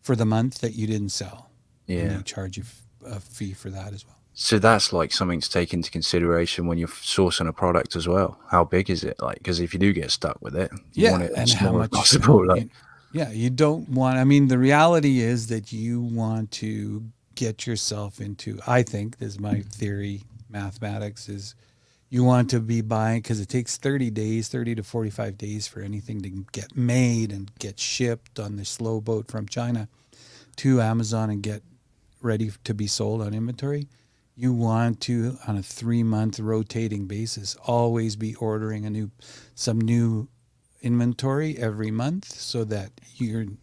C: for the month that you didn't sell. Yeah. And they charge you a fee for that as well.
A: So that's like something to take into consideration when you're sourcing a product as well. How big is it? Like, because if you do get stuck with it, you want it as small as possible.
C: You don't want, I mean, the reality is that you want to get yourself into, I think, this is my theory, mathematics, is you want to be buying, because it takes 30 to 45 days for anything to get made and get shipped on the slow boat from China to Amazon and get ready to be sold on inventory. You want to, on a 3-month rotating basis, always be ordering some new inventory every month, so that you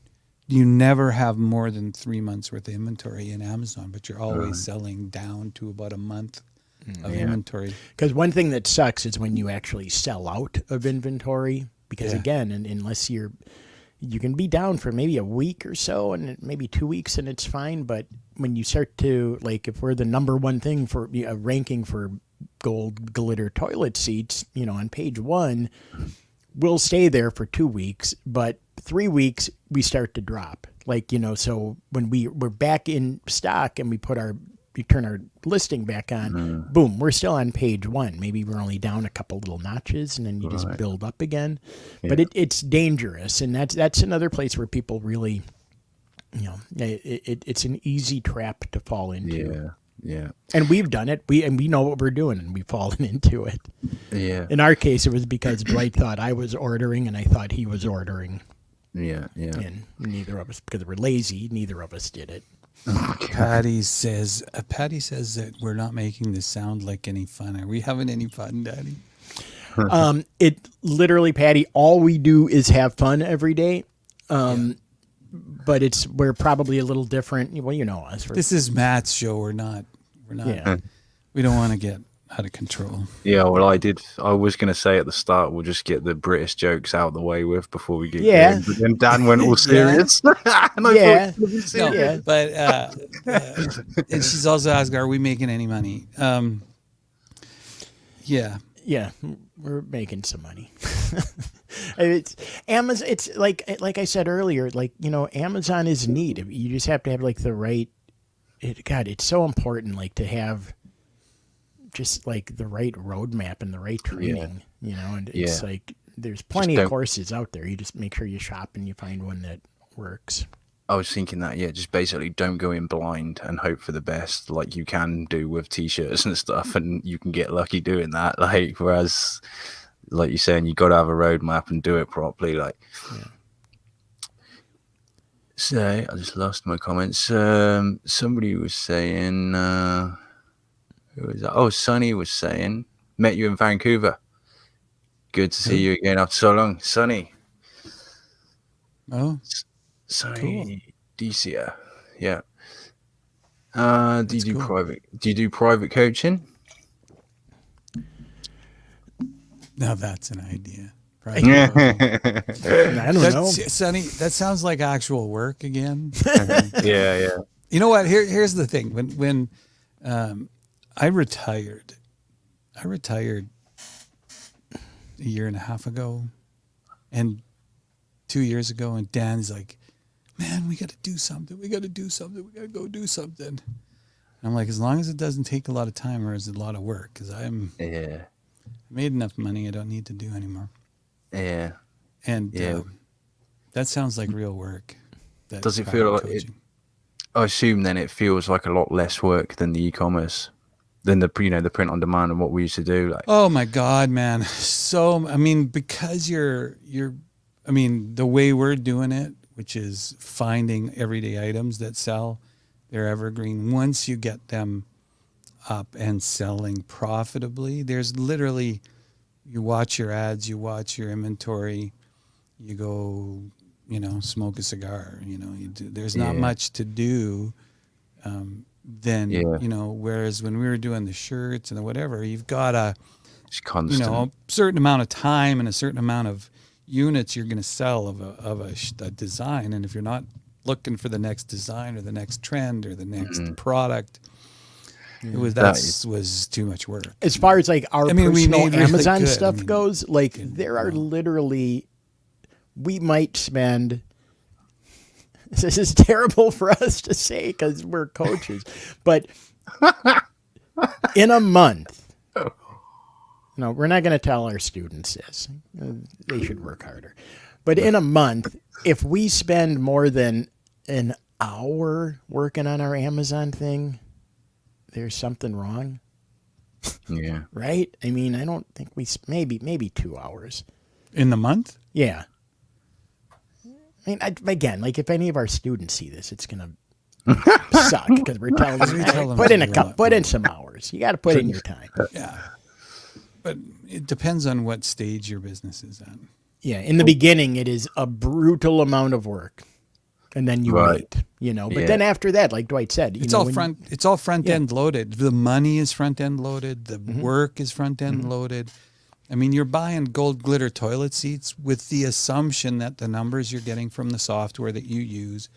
C: never have more than 3 months worth of inventory in Amazon, but you're always selling down to about a month of inventory.
B: Because one thing that sucks is when you actually sell out of inventory, because again, unless you can be down for maybe a week or so, and maybe 2 weeks, and it's fine. But when you start to, like, if we're the number one thing for ranking for gold glitter toilet seats, you know, on page 1, we'll stay there for 2 weeks, but 3 weeks we start to drop. Like, you know, so when we're back in stock and we turn our listing back on, boom, we're still on page 1. Maybe we're only down a couple little notches, and then you just build up again. Yeah. But it's dangerous, and that's another place where people really, you know, it's an easy trap to fall into.
A: Yeah.
B: And we've done it. We know what we're doing, and we've fallen into it.
A: Yeah.
B: In our case, it was because Dwight thought I was ordering, and I thought he was ordering.
A: Yeah.
B: And neither of us, because we're lazy, neither of us did it.
C: Patty says that we're not making this sound like any fun. Are we having any fun, Daddy?
B: It literally, Patty, all we do is have fun every day. But we're probably a little different. Well, you know us.
C: This is Matt's show. We're not.
B: Yeah.
C: We don't want to get out of control.
A: Yeah, well, I was going to say at the start, we'll just get the British jokes out of the way with before we get going. But then Dan went all serious.
C: But and she's also asked, are we making any money? Yeah,
B: we're making some money. It's Amazon. It's like I said earlier, like, you know, Amazon is neat. You just have to have like the right. It's so important, like, to have just like the right roadmap and the right training, you know, and it's like there's plenty of courses out there. You just make sure you shop and you find one that works.
A: I was thinking that, just basically don't go in blind and hope for the best, like you can do with t-shirts and stuff, and you can get lucky doing that. Like, whereas, like you're saying, you got to have a roadmap and do it properly. Like, so I just lost my comments. Somebody was saying, who was that? Oh, Sonny was saying, met you in Vancouver. Good to see you again after so long, Sonny.
C: Oh,
A: Sonny Decia. Yeah. Do you do private coaching?
C: Now that's an idea.
B: I don't know.
C: Sonny, that sounds like actual work again.
A: Yeah.
C: You know what? Here's the thing. When I retired a year and a half ago, and 2 years ago, and Dan's like, man, we got to do something. We got to go do something. And I'm like, as long as it doesn't take a lot of time or is it a lot of work, because I made enough money. I don't need to do anymore.
A: Yeah.
C: And that sounds like real work.
A: Does it feel like it? I assume then it feels like a lot less work than the e-commerce, than the print on demand and what we used to do. Like,
C: oh my God, man. So, I mean, because you're I mean, the way we're doing it, which is finding everyday items that sell, they're evergreen. Once you get them up and selling profitably, there's literally, you watch your ads, you watch your inventory, you go, smoke a cigar, there's not much to do. Then, whereas when we were doing the shirts and the whatever, you've got
A: it's constant.
C: a certain amount of time and a certain amount of units you're going to sell of a design. And if you're not looking for the next design or the next trend or the next product, was too much work.
B: As far as like our personal
C: made really
B: Amazon
C: good.
B: stuff goes, like there are literally, we might spend, this is terrible for us to say because we're coaches, but in a month, no, we're not going to tell our students this. They should work harder. But in a month, if we spend more than an hour working on our Amazon thing, there's something wrong.
A: Yeah.
B: Right? I mean, I don't think maybe 2 hours.
C: In the month?
B: Yeah. I mean, again, like if any of our students see this, it's going to suck because we're telling them, hey, put in some hours. You got to put in your time.
C: Yeah. But it depends on what stage your business is at.
B: Yeah. In the beginning, it is a brutal amount of work. And then you wait, but then after that, like Dwight said,
C: it's all front end loaded. The money is front end loaded. The work is front end loaded. I mean, you're buying gold glitter toilet seats with the assumption that the numbers you're getting from the software that you use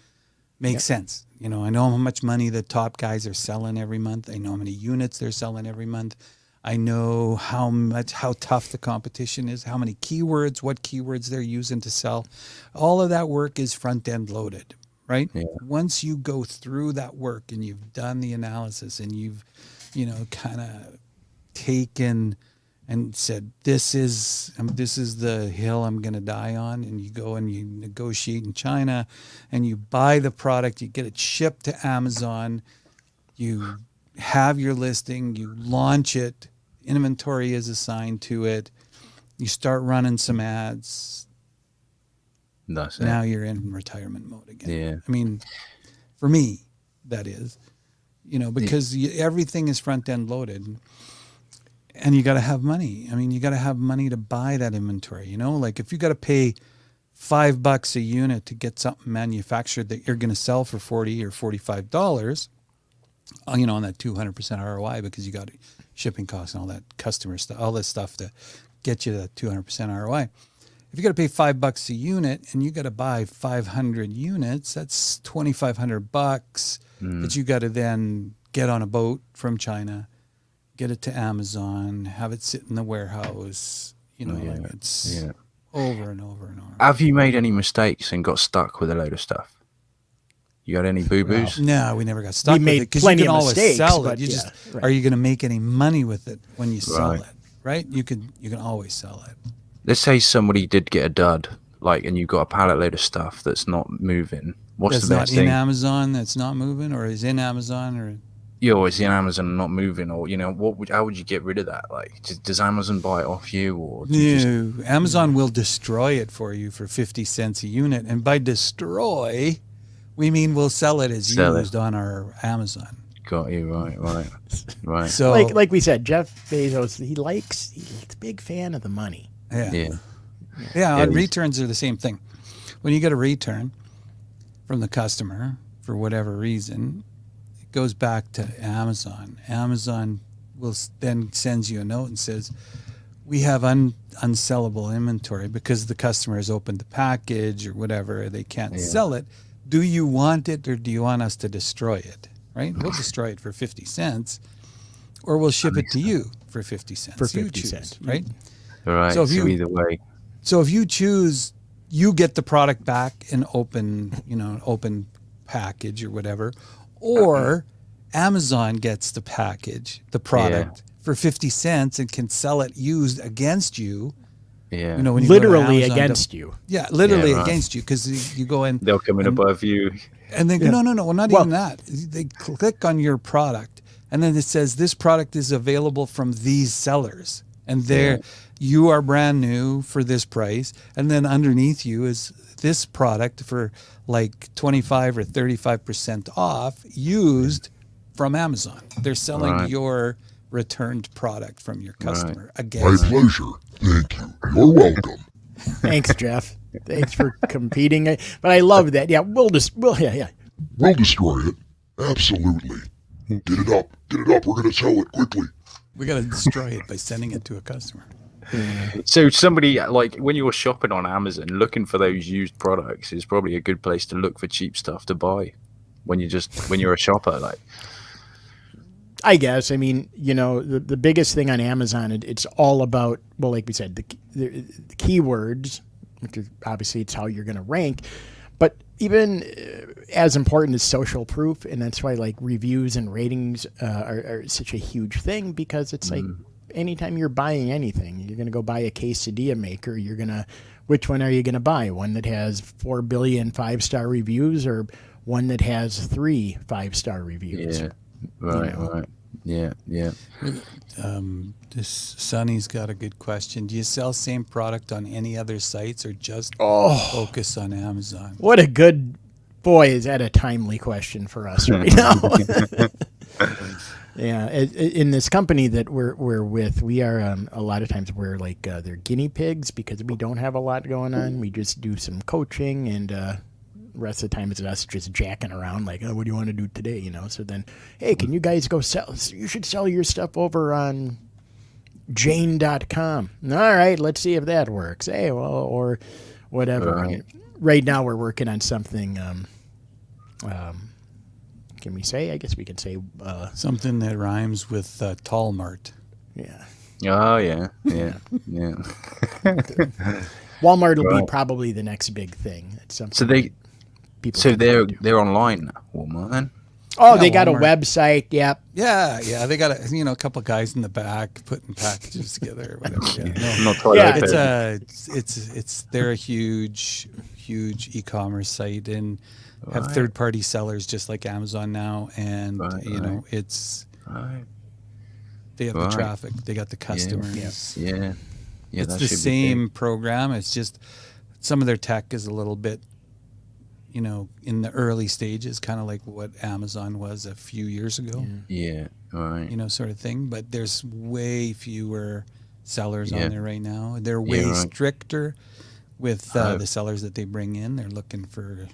C: make sense. I know how much money the top guys are selling every month. I know how many units they're selling every month. I know how tough the competition is, how many keywords, what keywords they're using to sell. All of that work is front end loaded, right? Yeah. Once you go through that work and you've done the analysis and you've, kind of taken and said, this is the hill I'm going to die on. And you go and you negotiate in China and you buy the product, you get it shipped to Amazon, you have your listing, you launch it, inventory is assigned to it, you start running some ads.
A: That's it.
C: Now you're in retirement mode again.
A: Yeah.
C: I mean, for me, that is, because everything is front end loaded and you got to have money. I mean, you got to have money to buy that inventory, like if you got to pay $5 a unit to get something manufactured that you're going to sell for $40 or $45, on that 200% ROI, because you got shipping costs and all that customer stuff, all this stuff to get you that 200% ROI. If you got to pay $5 a unit and you got to buy 500 units, that's $2,500 that you got to then get on a boat from China, get it to Amazon, have it sit in the warehouse. It's over and over and over.
A: Have you made any mistakes and got stuck with a load of stuff? You got any boo-boos?
C: No, we never got stuck with it because you can always sell it. Are you going to make any money with it when you sell it? Right? You can always sell it.
A: Let's say somebody did get a dud, and you got a pallet load of stuff that's not moving. What's the best thing?
C: That's not in Amazon, that's not moving, or is in Amazon, or
A: it's in Amazon and not moving, or how would you get rid of that? Does Amazon buy it off you, or
C: Amazon will destroy it for you for 50 cents a unit, and by destroy, we mean we'll sell it as used on our Amazon.
A: Got you, right.
B: So, like we said, Jeff Bezos, he's a big fan of the money.
C: Yeah. Returns are the same thing. When you get a return from the customer for whatever reason, it goes back to Amazon. Amazon will then sends you a note and says, we have unsellable inventory because the customer has opened the package or whatever. They can't sell it. Do you want it or do you want us to destroy it? Right? We'll destroy it for 50 cents or we'll ship it to you for 50 cents.
B: For 50 cents.
C: Right?
A: All right. So either way.
C: So if you choose, you get the product back in open package or whatever, or Amazon gets the product for 50 cents and can sell it used against you.
A: Yeah.
C: When you
B: literally against you.
C: Yeah, literally against you, because you go in.
A: They'll come in above you.
C: And they go, no, well, not even that. They click on your product, and then it says, this product is available from these sellers. And there, you are brand new for this price, and then underneath you is this product for like 25 or 35% off, used from Amazon. They're selling your returned product from your customer
D: My
C: again.
D: pleasure. Thank you. You're welcome.
B: Thanks, Jeff. Thanks for competing. But I love that. Yeah, we'll destroy it.
D: Absolutely. Get it up. Get it up. We're going to sell it quickly.
C: We got to destroy it by sending it to a customer.
A: So somebody, like, when you're shopping on Amazon, looking for those used products is probably a good place to look for cheap stuff to buy when you're a shopper. Like,
B: I guess. I mean, the biggest thing on Amazon, it's all about, well, like we said, the keywords, which is obviously it's how you're going to rank. But even as important as social proof, and that's why like reviews and ratings are such a huge thing, because it's like anytime you're buying anything, you're going to go buy a quesadilla maker, which one are you going to buy? One that has 4 billion 5-star reviews, or one that has 3 5-star reviews?
A: yeah, right. Yeah.
C: This Sonny's got a good question. Do you sell same product on any other sites, or just focus on Amazon?
B: What a good boy. Is that a timely question for us right now? Yeah, in this company that we're with, we are a lot of times we're like they're guinea pigs, because we don't have a lot going on. We just do some coaching, and the rest of the time it's us just jacking around like, oh, what do you want to do today? So then, hey, can you guys go sell? You should sell your stuff over on Jane.com. All right, let's see if that works. Hey, well, or whatever.
A: Right.
B: Right now we're working on something. Can we say? I guess we can say.
C: Something that rhymes with Tallmart.
B: Yeah.
A: Oh yeah.
B: Walmart will be probably the next big thing. It's something
A: they're online now, Walmart then.
B: Oh,
C: Yeah,
B: they got
C: Walmart.
B: a website. Yep.
C: Yeah. They got a couple of guys in the back putting packages together. Or whatever. Yeah.
A: I'm not quite
B: Yeah,
A: like
C: They're a huge e-commerce site, and have third-party sellers just like Amazon now, and it's they have the traffic, they got the customers.
A: Yeah.
C: It's
A: that
C: the
A: should be
C: same program. It's just some of their tech is a little bit, in the early stages, kind of like what Amazon was a few years ago.
A: big. Yeah. Right.
C: Sort of thing. But there's way fewer sellers
A: Yeah.
C: on there right now. They're way
A: right.
C: stricter with the sellers that they bring in. They're looking for,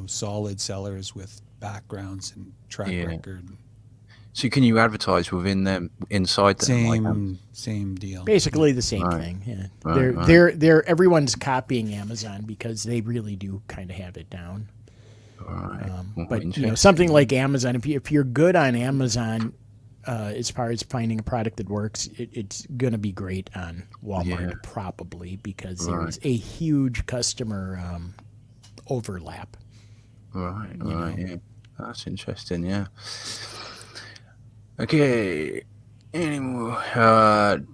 C: solid sellers with backgrounds and track record.
A: So can you advertise within them, inside them?
C: Same deal.
B: Basically the same thing. Yeah. They're everyone's copying Amazon because they really do kind of have it down. But something like Amazon, if you're good on Amazon, as far as finding a product that works, it's going to be great on Walmart probably, because there's a huge customer overlap.
A: Right. Yeah. That's interesting. Yeah. Okay. Anymore.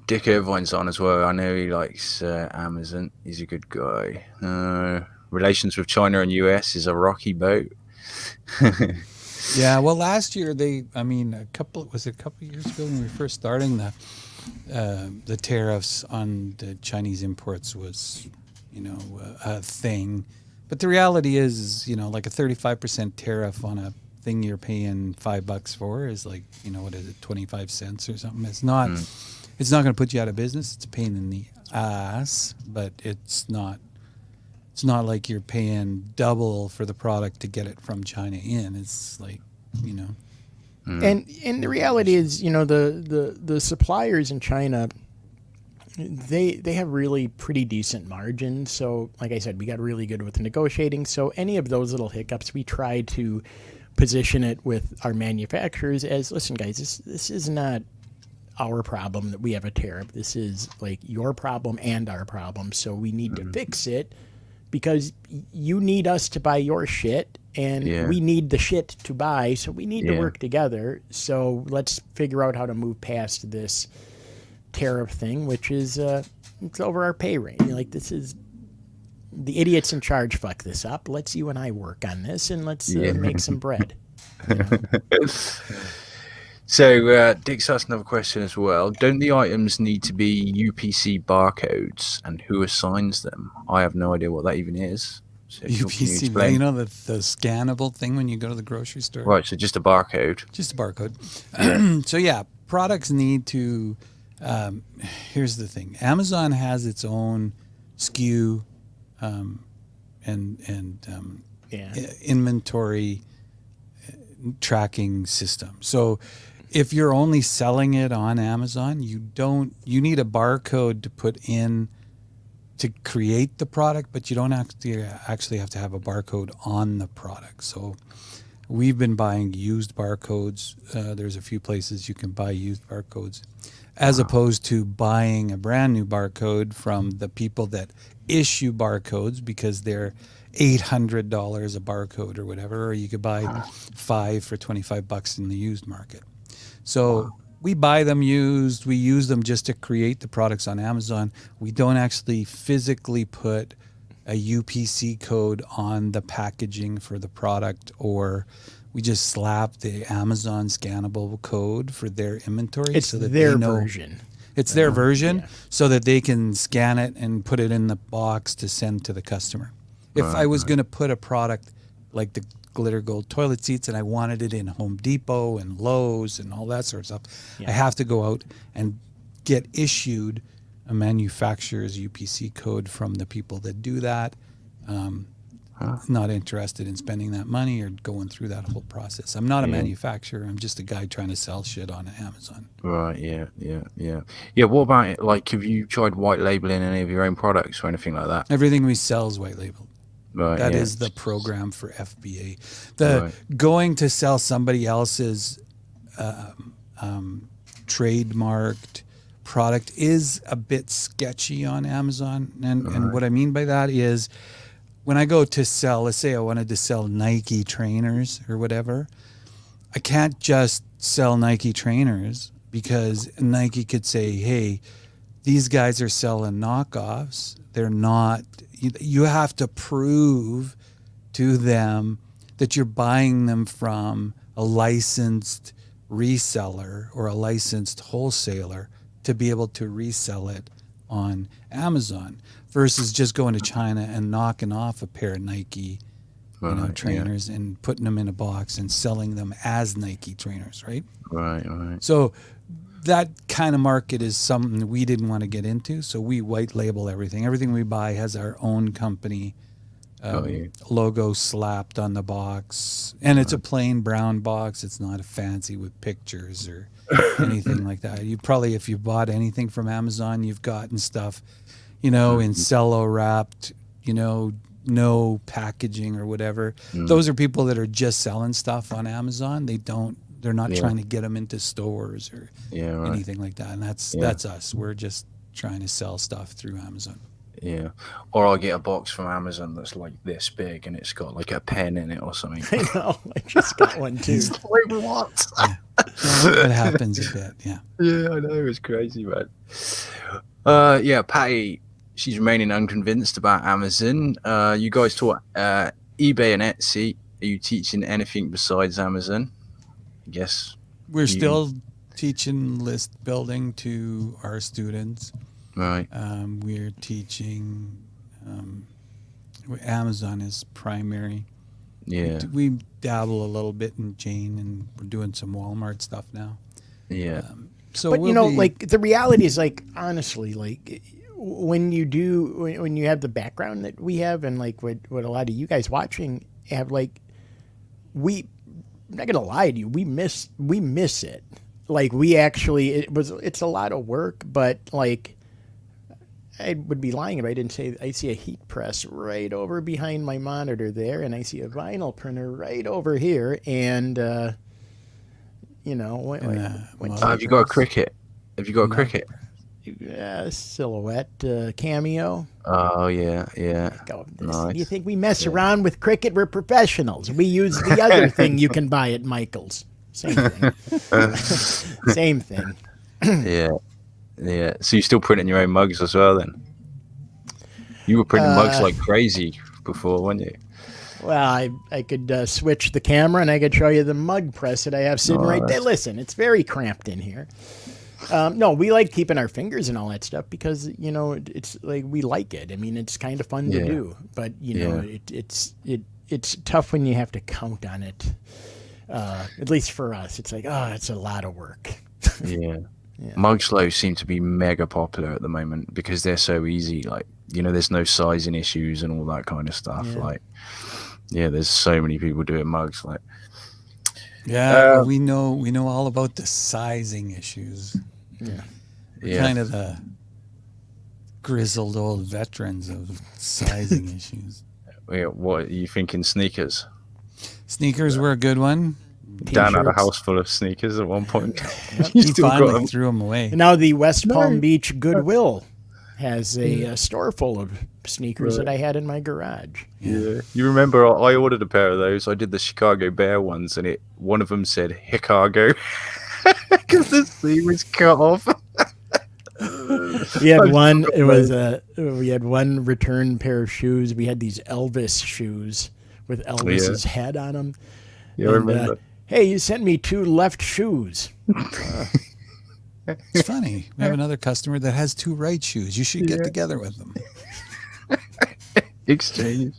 A: Dick Irvine's on as well. I know he likes Amazon. He's a good guy. Relations with China and US is a rocky boat.
C: Yeah, well, last year a couple of years ago when we were first starting, the tariffs on the Chinese imports was, a thing. But the reality is, like a 35% tariff on a thing you're paying $5 for is like, what is it, 25 cents or something. It's not going to put you out of business. It's a pain in the ass, but it's not like you're paying double for the product to get it from China in. It's like,
B: And the reality is, the suppliers in China, they have really pretty decent margins. So like I said, we got really good with negotiating. So any of those little hiccups, we try to position it with our manufacturers as, listen, guys, this is not our problem that we have a tariff. This is like your problem and our problem. So we need to fix it, because you need us to buy your shit, and we need the shit to buy. So we need to work together. So let's figure out how to move past this tariff thing, which is it's over our pay rate. Like, this is the idiots in charge fuck this up. Let's you and I work on this, and let's make some bread.
A: So Dick's asked another question as well. Don't the items need to be UPC barcodes, and who assigns them? I have no idea what that even is. So can you
C: UPC,
A: explain?
C: you know, the scannable thing when you go to the grocery store?
A: Right, so just a barcode.
C: Just a barcode. So yeah, products need to, here's the thing. Amazon has its own SKU and inventory tracking system. So if you're only selling it on Amazon, you need a barcode to put in to create the product, but you don't actually have to have a barcode on the product. So we've been buying used barcodes. There's a few places you can buy used barcodes, as opposed to buying a brand new barcode from the people that issue barcodes, because they're $800 a barcode or whatever, or you could buy 5 for $25 in the used market. So we buy them used. We use them just to create the products on Amazon. We don't actually physically put a UPC code on the packaging for the product, or we just slap the Amazon scannable code for their inventory.
B: It's
C: so that
B: their
C: they know
B: version.
C: It's their version, so that they can scan it and put it in the box to send to the customer. If I was going to put a product like the glitter gold toilet seats and I wanted it in Home Depot and Lowe's and all that sort of stuff, I have to go out and get issued a manufacturer's UPC code from the people that do that. Not interested in spending that money or going through that whole process. I'm not a manufacturer. I'm just a guy trying to sell shit on Amazon.
A: Right, yeah. What about it? Like, have you tried white labeling any of your own products or anything like that?
C: Everything we sell is white labeled.
A: Right,
C: That is the program for FBA. Going to sell somebody else's trademarked product is a bit sketchy on Amazon. And what I mean by that is, when I go to sell, let's say I wanted to sell Nike trainers or whatever, I can't just sell Nike trainers, because Nike could say, hey, these guys are selling knockoffs. They're not, you have to prove to them that you're buying them from a licensed reseller or a licensed wholesaler to be able to resell it on Amazon, versus just going to China and knocking off a pair of Nike trainers and putting them in a box and selling them as Nike trainers, right?
A: Right.
C: So that kind of market is something we didn't want to get into, so we white label everything. Everything we buy has our own company logo slapped on the box, and it's a plain brown box. It's not fancy with pictures or anything like that. You probably, if you bought anything from Amazon, you've gotten stuff, in cello wrapped, no packaging or whatever. Those are people that are just selling stuff on Amazon. They're not trying to get them into stores or anything like that. And that's us. We're just trying to sell stuff through Amazon.
A: Yeah. Or I'll get a box from Amazon that's like this big and it's got like a pen in it or something.
B: I know. I just got one too.
A: Like, what?
C: That happens a bit, yeah.
A: Yeah, I know. It's crazy, man. Patty, she's remaining unconvinced about Amazon. You guys taught eBay and Etsy. Are you teaching anything besides Amazon? I guess.
C: We're still teaching list building to our students.
A: Right.
C: We're teaching Amazon is primary.
A: Yeah.
C: We dabble a little bit in Jane, and we're doing some Walmart stuff now.
A: Yeah.
B: But like the reality is, like, honestly, like when you have the background that we have, and like what a lot of you guys watching have, like, I'm not gonna lie to you, we miss it. Like, we actually, it's a lot of work, but like, I would be lying if I didn't say I see a heat press right over behind my monitor there, and I see a vinyl printer right over here, and
A: have you got a Cricut? Have you got a Cricut?
B: Silhouette Cameo.
A: Oh yeah.
B: Nice. You think we mess around with Cricut? We're professionals. We use the other thing you can buy at Michael's. Same thing. Same thing.
A: Yeah. So you're still printing your own mugs as well then? You were printing mugs like crazy before, weren't you?
B: Well, I could switch the camera and I could show you the mug press that I have sitting right there. Listen, it's very cramped in here. No, we like keeping our fingers and all that stuff because, it's like we like it. I mean, it's kind of fun to do. But, it's tough when you have to count on it. At least for us. It's like, it's a lot of work.
A: Yeah. Mug slows seem to be mega popular at the moment because they're so easy. Like, there's no sizing issues and all that kind of stuff.
B: Yeah.
A: Like, there's so many people doing mugs. Like,
C: we know all about the sizing issues.
A: Yeah.
C: Kind of the grizzled old veterans of sizing issues.
A: What are you thinking? Sneakers?
C: Sneakers were a good one.
A: Dan had a
B: T-shirts.
A: house full of sneakers at one point.
C: He
A: Still got
C: finally
A: them.
C: threw them away.
B: And now the West Palm Beach Goodwill has a store full of sneakers that I had in my garage.
A: Yeah. You remember I ordered a pair of those. I did the Chicago Bear ones, and one of them said Chicago because the sleeve was cut off.
B: We had one. It was we had one return pair of shoes. We had these Elvis shoes with Elvis's head on them.
A: Yeah, I remember.
B: Hey, you sent me 2 left shoes.
C: It's funny. We have another customer that has 2 right shoes. You should get together with them.
A: Exchange.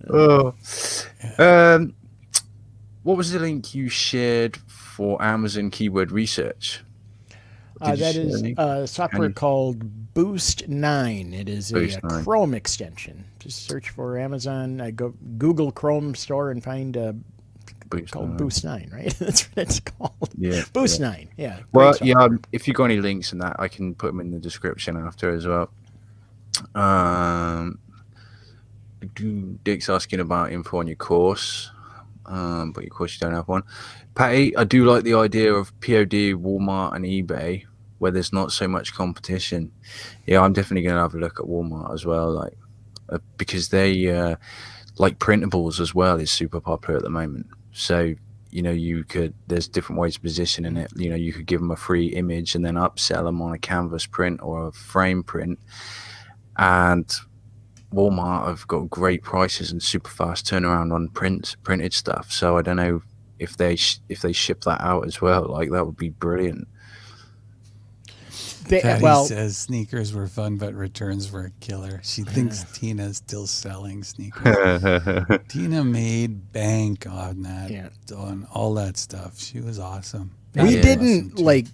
A: What was the link you shared for Amazon keyword research? Did you
B: That
A: share
B: is
A: any?
B: software called Boost 9. It is
A: Boost
B: a
A: 9.
B: Chrome extension. Just search for Amazon. Go Google Chrome store and find
A: Boost
B: called
A: 9.
B: Boost 9, right? That's what it's called.
A: Yeah,
B: Boost
A: yeah.
B: 9. Yeah. great
A: Well,
B: software.
A: if you got any links in that, I can put them in the description after as well. Dick's asking about info on your course, but of course you don't have one. Patty, I do like the idea of POD, Walmart, and eBay where there's not so much competition. Yeah, I'm definitely going to have a look at Walmart as well, because they like printables as well is super popular at the moment. So there's different ways of positioning it. You could give them a free image and then upsell them on a canvas print or a frame print. And Walmart have got great prices and super fast turnaround on printed stuff. So I don't know if they ship that out as well. Like, that would be brilliant.
C: Patty says sneakers were fun, but returns were a killer. She thinks Tina's still selling sneakers. Tina made bank on that, on all that stuff. She was awesome.
B: We
C: Yeah.
B: didn't
C: Awesome, too.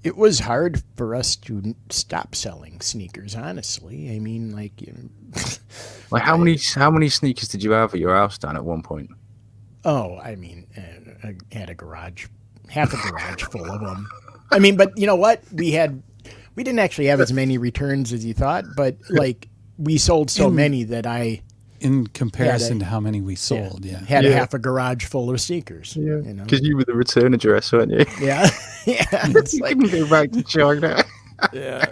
B: it was hard for us to stop selling sneakers, honestly. I mean,
A: Like, how many sneakers did you have at your house, Dan, at one point?
B: I had a garage, half a garage full of them. I mean, but you know what? We didn't actually have as many returns as you thought, but we sold so many that I
C: In comparison to how many we sold,
B: had a half a garage full of sneakers.
A: Yeah,
B: You know?
A: because you were the return address, weren't you?
B: Yeah. Yeah. It's
A: You
B: like,
A: couldn't go back to China.
B: yeah.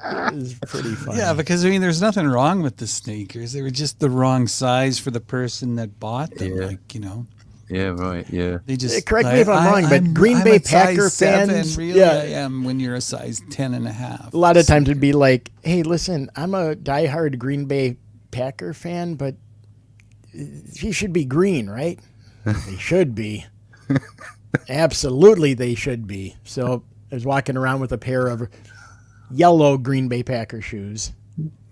B: It was pretty fun.
C: Yeah, because there's nothing wrong with the sneakers. They were just the wrong size for the person that bought them.
A: Yeah. Yeah, right. Yeah.
C: They just
B: Correct me if I'm wrong, but Green Bay
C: a size
B: Packer
C: 7,
B: fans,
C: really,
B: yeah.
C: I am when you're a size 10 and a half.
B: A lot of times it'd be like, hey, listen, I'm a diehard Green Bay Packer fan, but he should be green, right? They should be. Absolutely, they should be. So I was walking around with a pair of yellow Green Bay Packer shoes.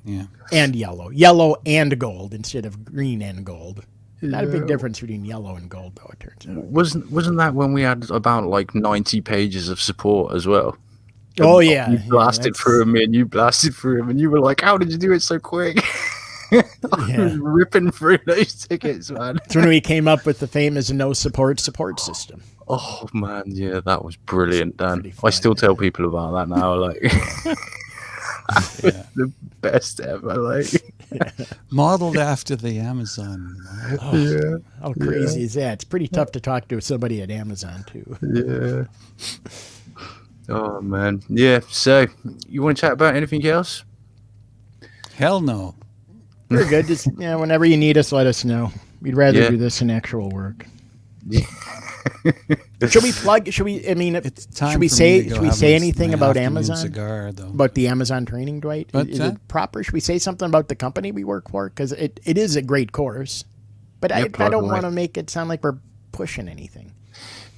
C: Yeah.
B: And yellow and gold instead of green and gold. Not a big difference between yellow and gold, though, it turns out.
A: Wasn't that when we had about 90 pages of support as well?
B: Oh, yeah.
A: You blasted through them, and you blasted through them, and you were like, "How did you do it so quick?" I was ripping through those tickets, man.
B: That's when we came up with the famous no support system.
A: Oh man, yeah, that was brilliant, Dan.
B: Pretty
A: I
B: fun,
A: still tell people about that now. Like, the best ever.
C: Modeled after the Amazon model.
A: Yeah,
B: How crazy is that? It's pretty tough to talk to somebody at Amazon, too.
A: yeah. Oh man, yeah. So, you want to chat about anything else?
C: Hell no.
B: We're good. Just whenever you need us, let us know. We'd rather do this than actual work. Should we plug? Should we? I mean,
C: It's time
B: should we
C: for me to
B: say?
C: go
B: Should we
C: have
B: say
C: my-
B: anything
C: my
B: about
C: afternoon
B: Amazon?
C: cigar, though.
B: About the Amazon training, Dwight?
C: What's
B: Is
C: that?
B: it proper? Should we say something about the company we work for? Because it is a great course. But I
A: plug
B: don't
A: away.
B: want to make it sound like we're pushing anything.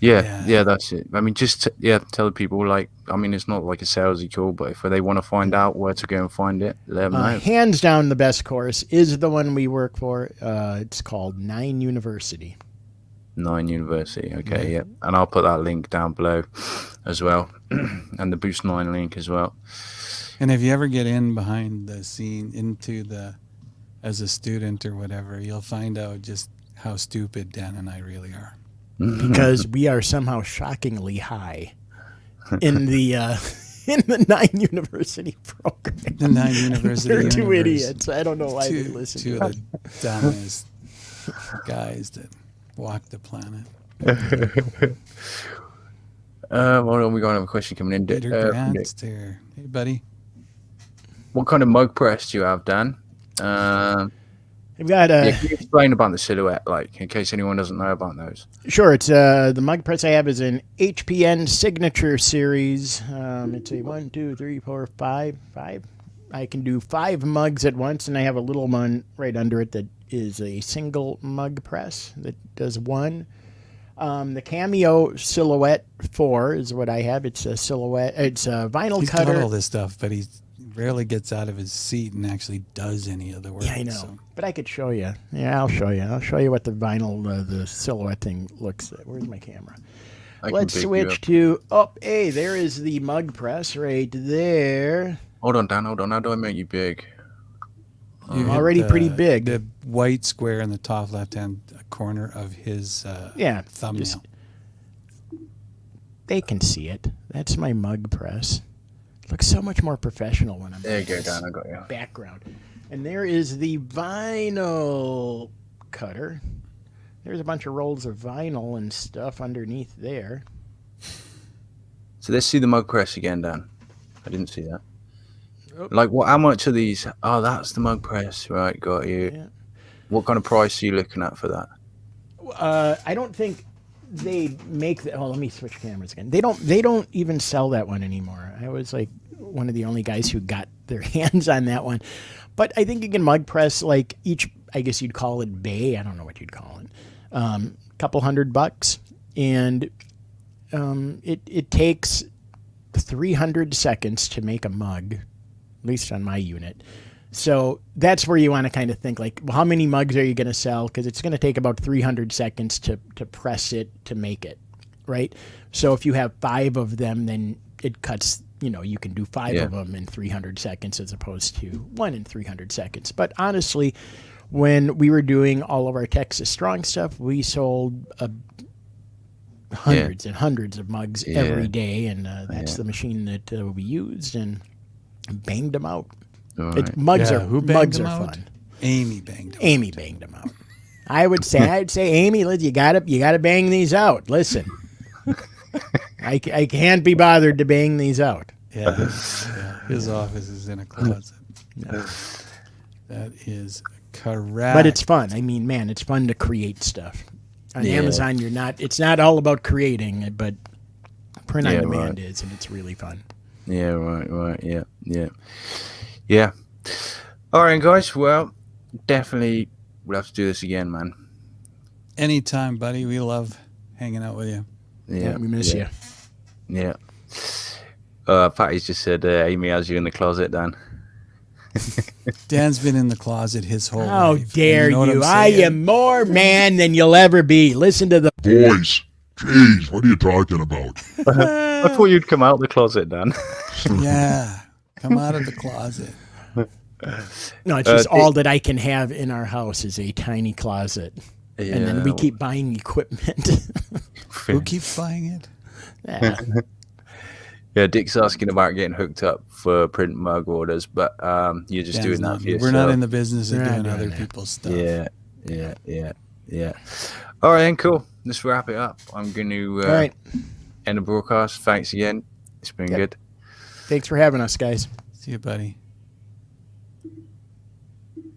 A: Yeah, that's it. I mean, just tell people, like, I mean, it's not like a salesy call, but if they want to find out where to go and find it, let them know.
B: Hands down, the best course is the one we work for. It's called 9 University.
A: 9 University, okay, yeah. And I'll put that link down below as well, and the Boost 9 link as well.
C: And if you ever get in behind the scene as a student or whatever, you'll find out just how stupid Dan and I really are.
B: Because we are somehow shockingly high in the 9 University program.
C: The 9 University
B: They're two
C: universe.
B: idiots. I don't know why they listen
C: Two
B: to
C: of
B: us.
C: the dumbest guys that walk the planet.
A: Hold on, we got another question coming in.
C: Peter Grant's there. Hey, buddy.
A: What kind of mug press do you have, Dan?
B: We've got
A: Can you explain about the silhouette, like, in case anyone doesn't know about those?
B: Sure, it's the mug press I have is an HPN signature series. It's a 1, 2, 3, 4, 5. I can do 5 mugs at once, and I have a little one right under it that is a single mug press that does 1. The Cameo Silhouette 4 is what I have. It's a silhouette. It's a vinyl
C: He's
B: cutter.
C: got all this stuff, but he rarely gets out of his seat and actually does any of the work.
B: Yeah, I know.
C: So.
B: But I could show you. Yeah, I'll show you. I'll show you what the vinyl, the silhouette thing looks like. Where's my camera?
A: I can
B: Let's
A: pick you
B: switch
A: up.
B: to, hey, there is the mug press right there.
A: Hold on, Dan, hold on. How do I make you big?
C: You hit
B: Already pretty big.
C: The white square in the top left-hand corner of his thumbnail.
B: just- They can see it. That's my mug press. Looks so much more professional when I'm
A: There you
B: in
A: go,
B: this
A: Dan, I got you.
B: background. And there is the vinyl cutter. There's a bunch of rolls of vinyl and stuff underneath there.
A: So let's see the mug press again, Dan. I didn't see that.
B: Oh.
A: Like, what? How much are these? Oh, that's the mug press, right? Got you.
B: Yeah.
A: What kind of price are you looking at for that?
B: I don't think they make that. Oh, let me switch cameras again. They don't even sell that one anymore. I was like one of the only guys who got their hands on that one. But I think you can mug press like each. I guess you'd call it bay. I don't know what you'd call it. Couple $100, and it takes 300 seconds to make a mug, at least on my unit. So that's where you want to kind of think like, well, how many mugs are you going to sell? Because it's going to take about 300 seconds to press it, to make it, right? So if you have 5 of them, then it cuts, you can do 5 of them in 300 seconds as opposed to 1 in 300 seconds. But honestly, when we were doing all of our Texas Strong stuff, we sold hundreds and hundreds of mugs every day, and that's the machine that we used and banged them out.
A: Right.
B: Mugs are
C: who banged
B: mugs
C: them
B: are
C: out?
B: fun.
C: Amy banged him.
B: Amy banged them out. I'd say, Amy, you gotta bang these out. Listen, I can't be bothered to bang these out.
C: Yeah. His office is in a closet. That is correct.
B: But it's fun. I mean, man, it's fun to create stuff. On Amazon, it's not all about creating it, but print on demand is, and it's really fun.
A: Yeah, right. Yeah. All right, guys. Well, definitely we'll have to do this again, man.
C: Anytime, buddy. We love hanging out with you.
A: Yeah,
B: we miss you.
A: Yeah. Patty's just said Amy has you in the closet, Dan.
C: Dan's been in the closet his whole
B: How
C: life.
B: dare
C: know what
B: you?
C: I'm
B: I
C: saying?
B: am more man than you'll ever be. Listen to the
D: Boys, jeez, what are you talking about?
A: I thought you'd come out the closet, Dan.
C: Yeah. Come out of the closet.
B: No, it's just all that I can have in our house is a tiny closet. And then we keep buying equipment.
C: Who keeps buying it?
B: Yeah.
A: Yeah, Dick's asking about getting hooked up for print mug orders, but you're just doing that for yourself.
C: We're not in the business of
B: We're not
C: doing
B: doing
C: other
B: that.
C: people's stuff.
A: Yeah. All right, then, cool. Let's wrap it up. I'm going to
B: All right.
A: end the broadcast. Thanks again. It's been good.
B: Thanks for having us, guys.
C: See you, buddy.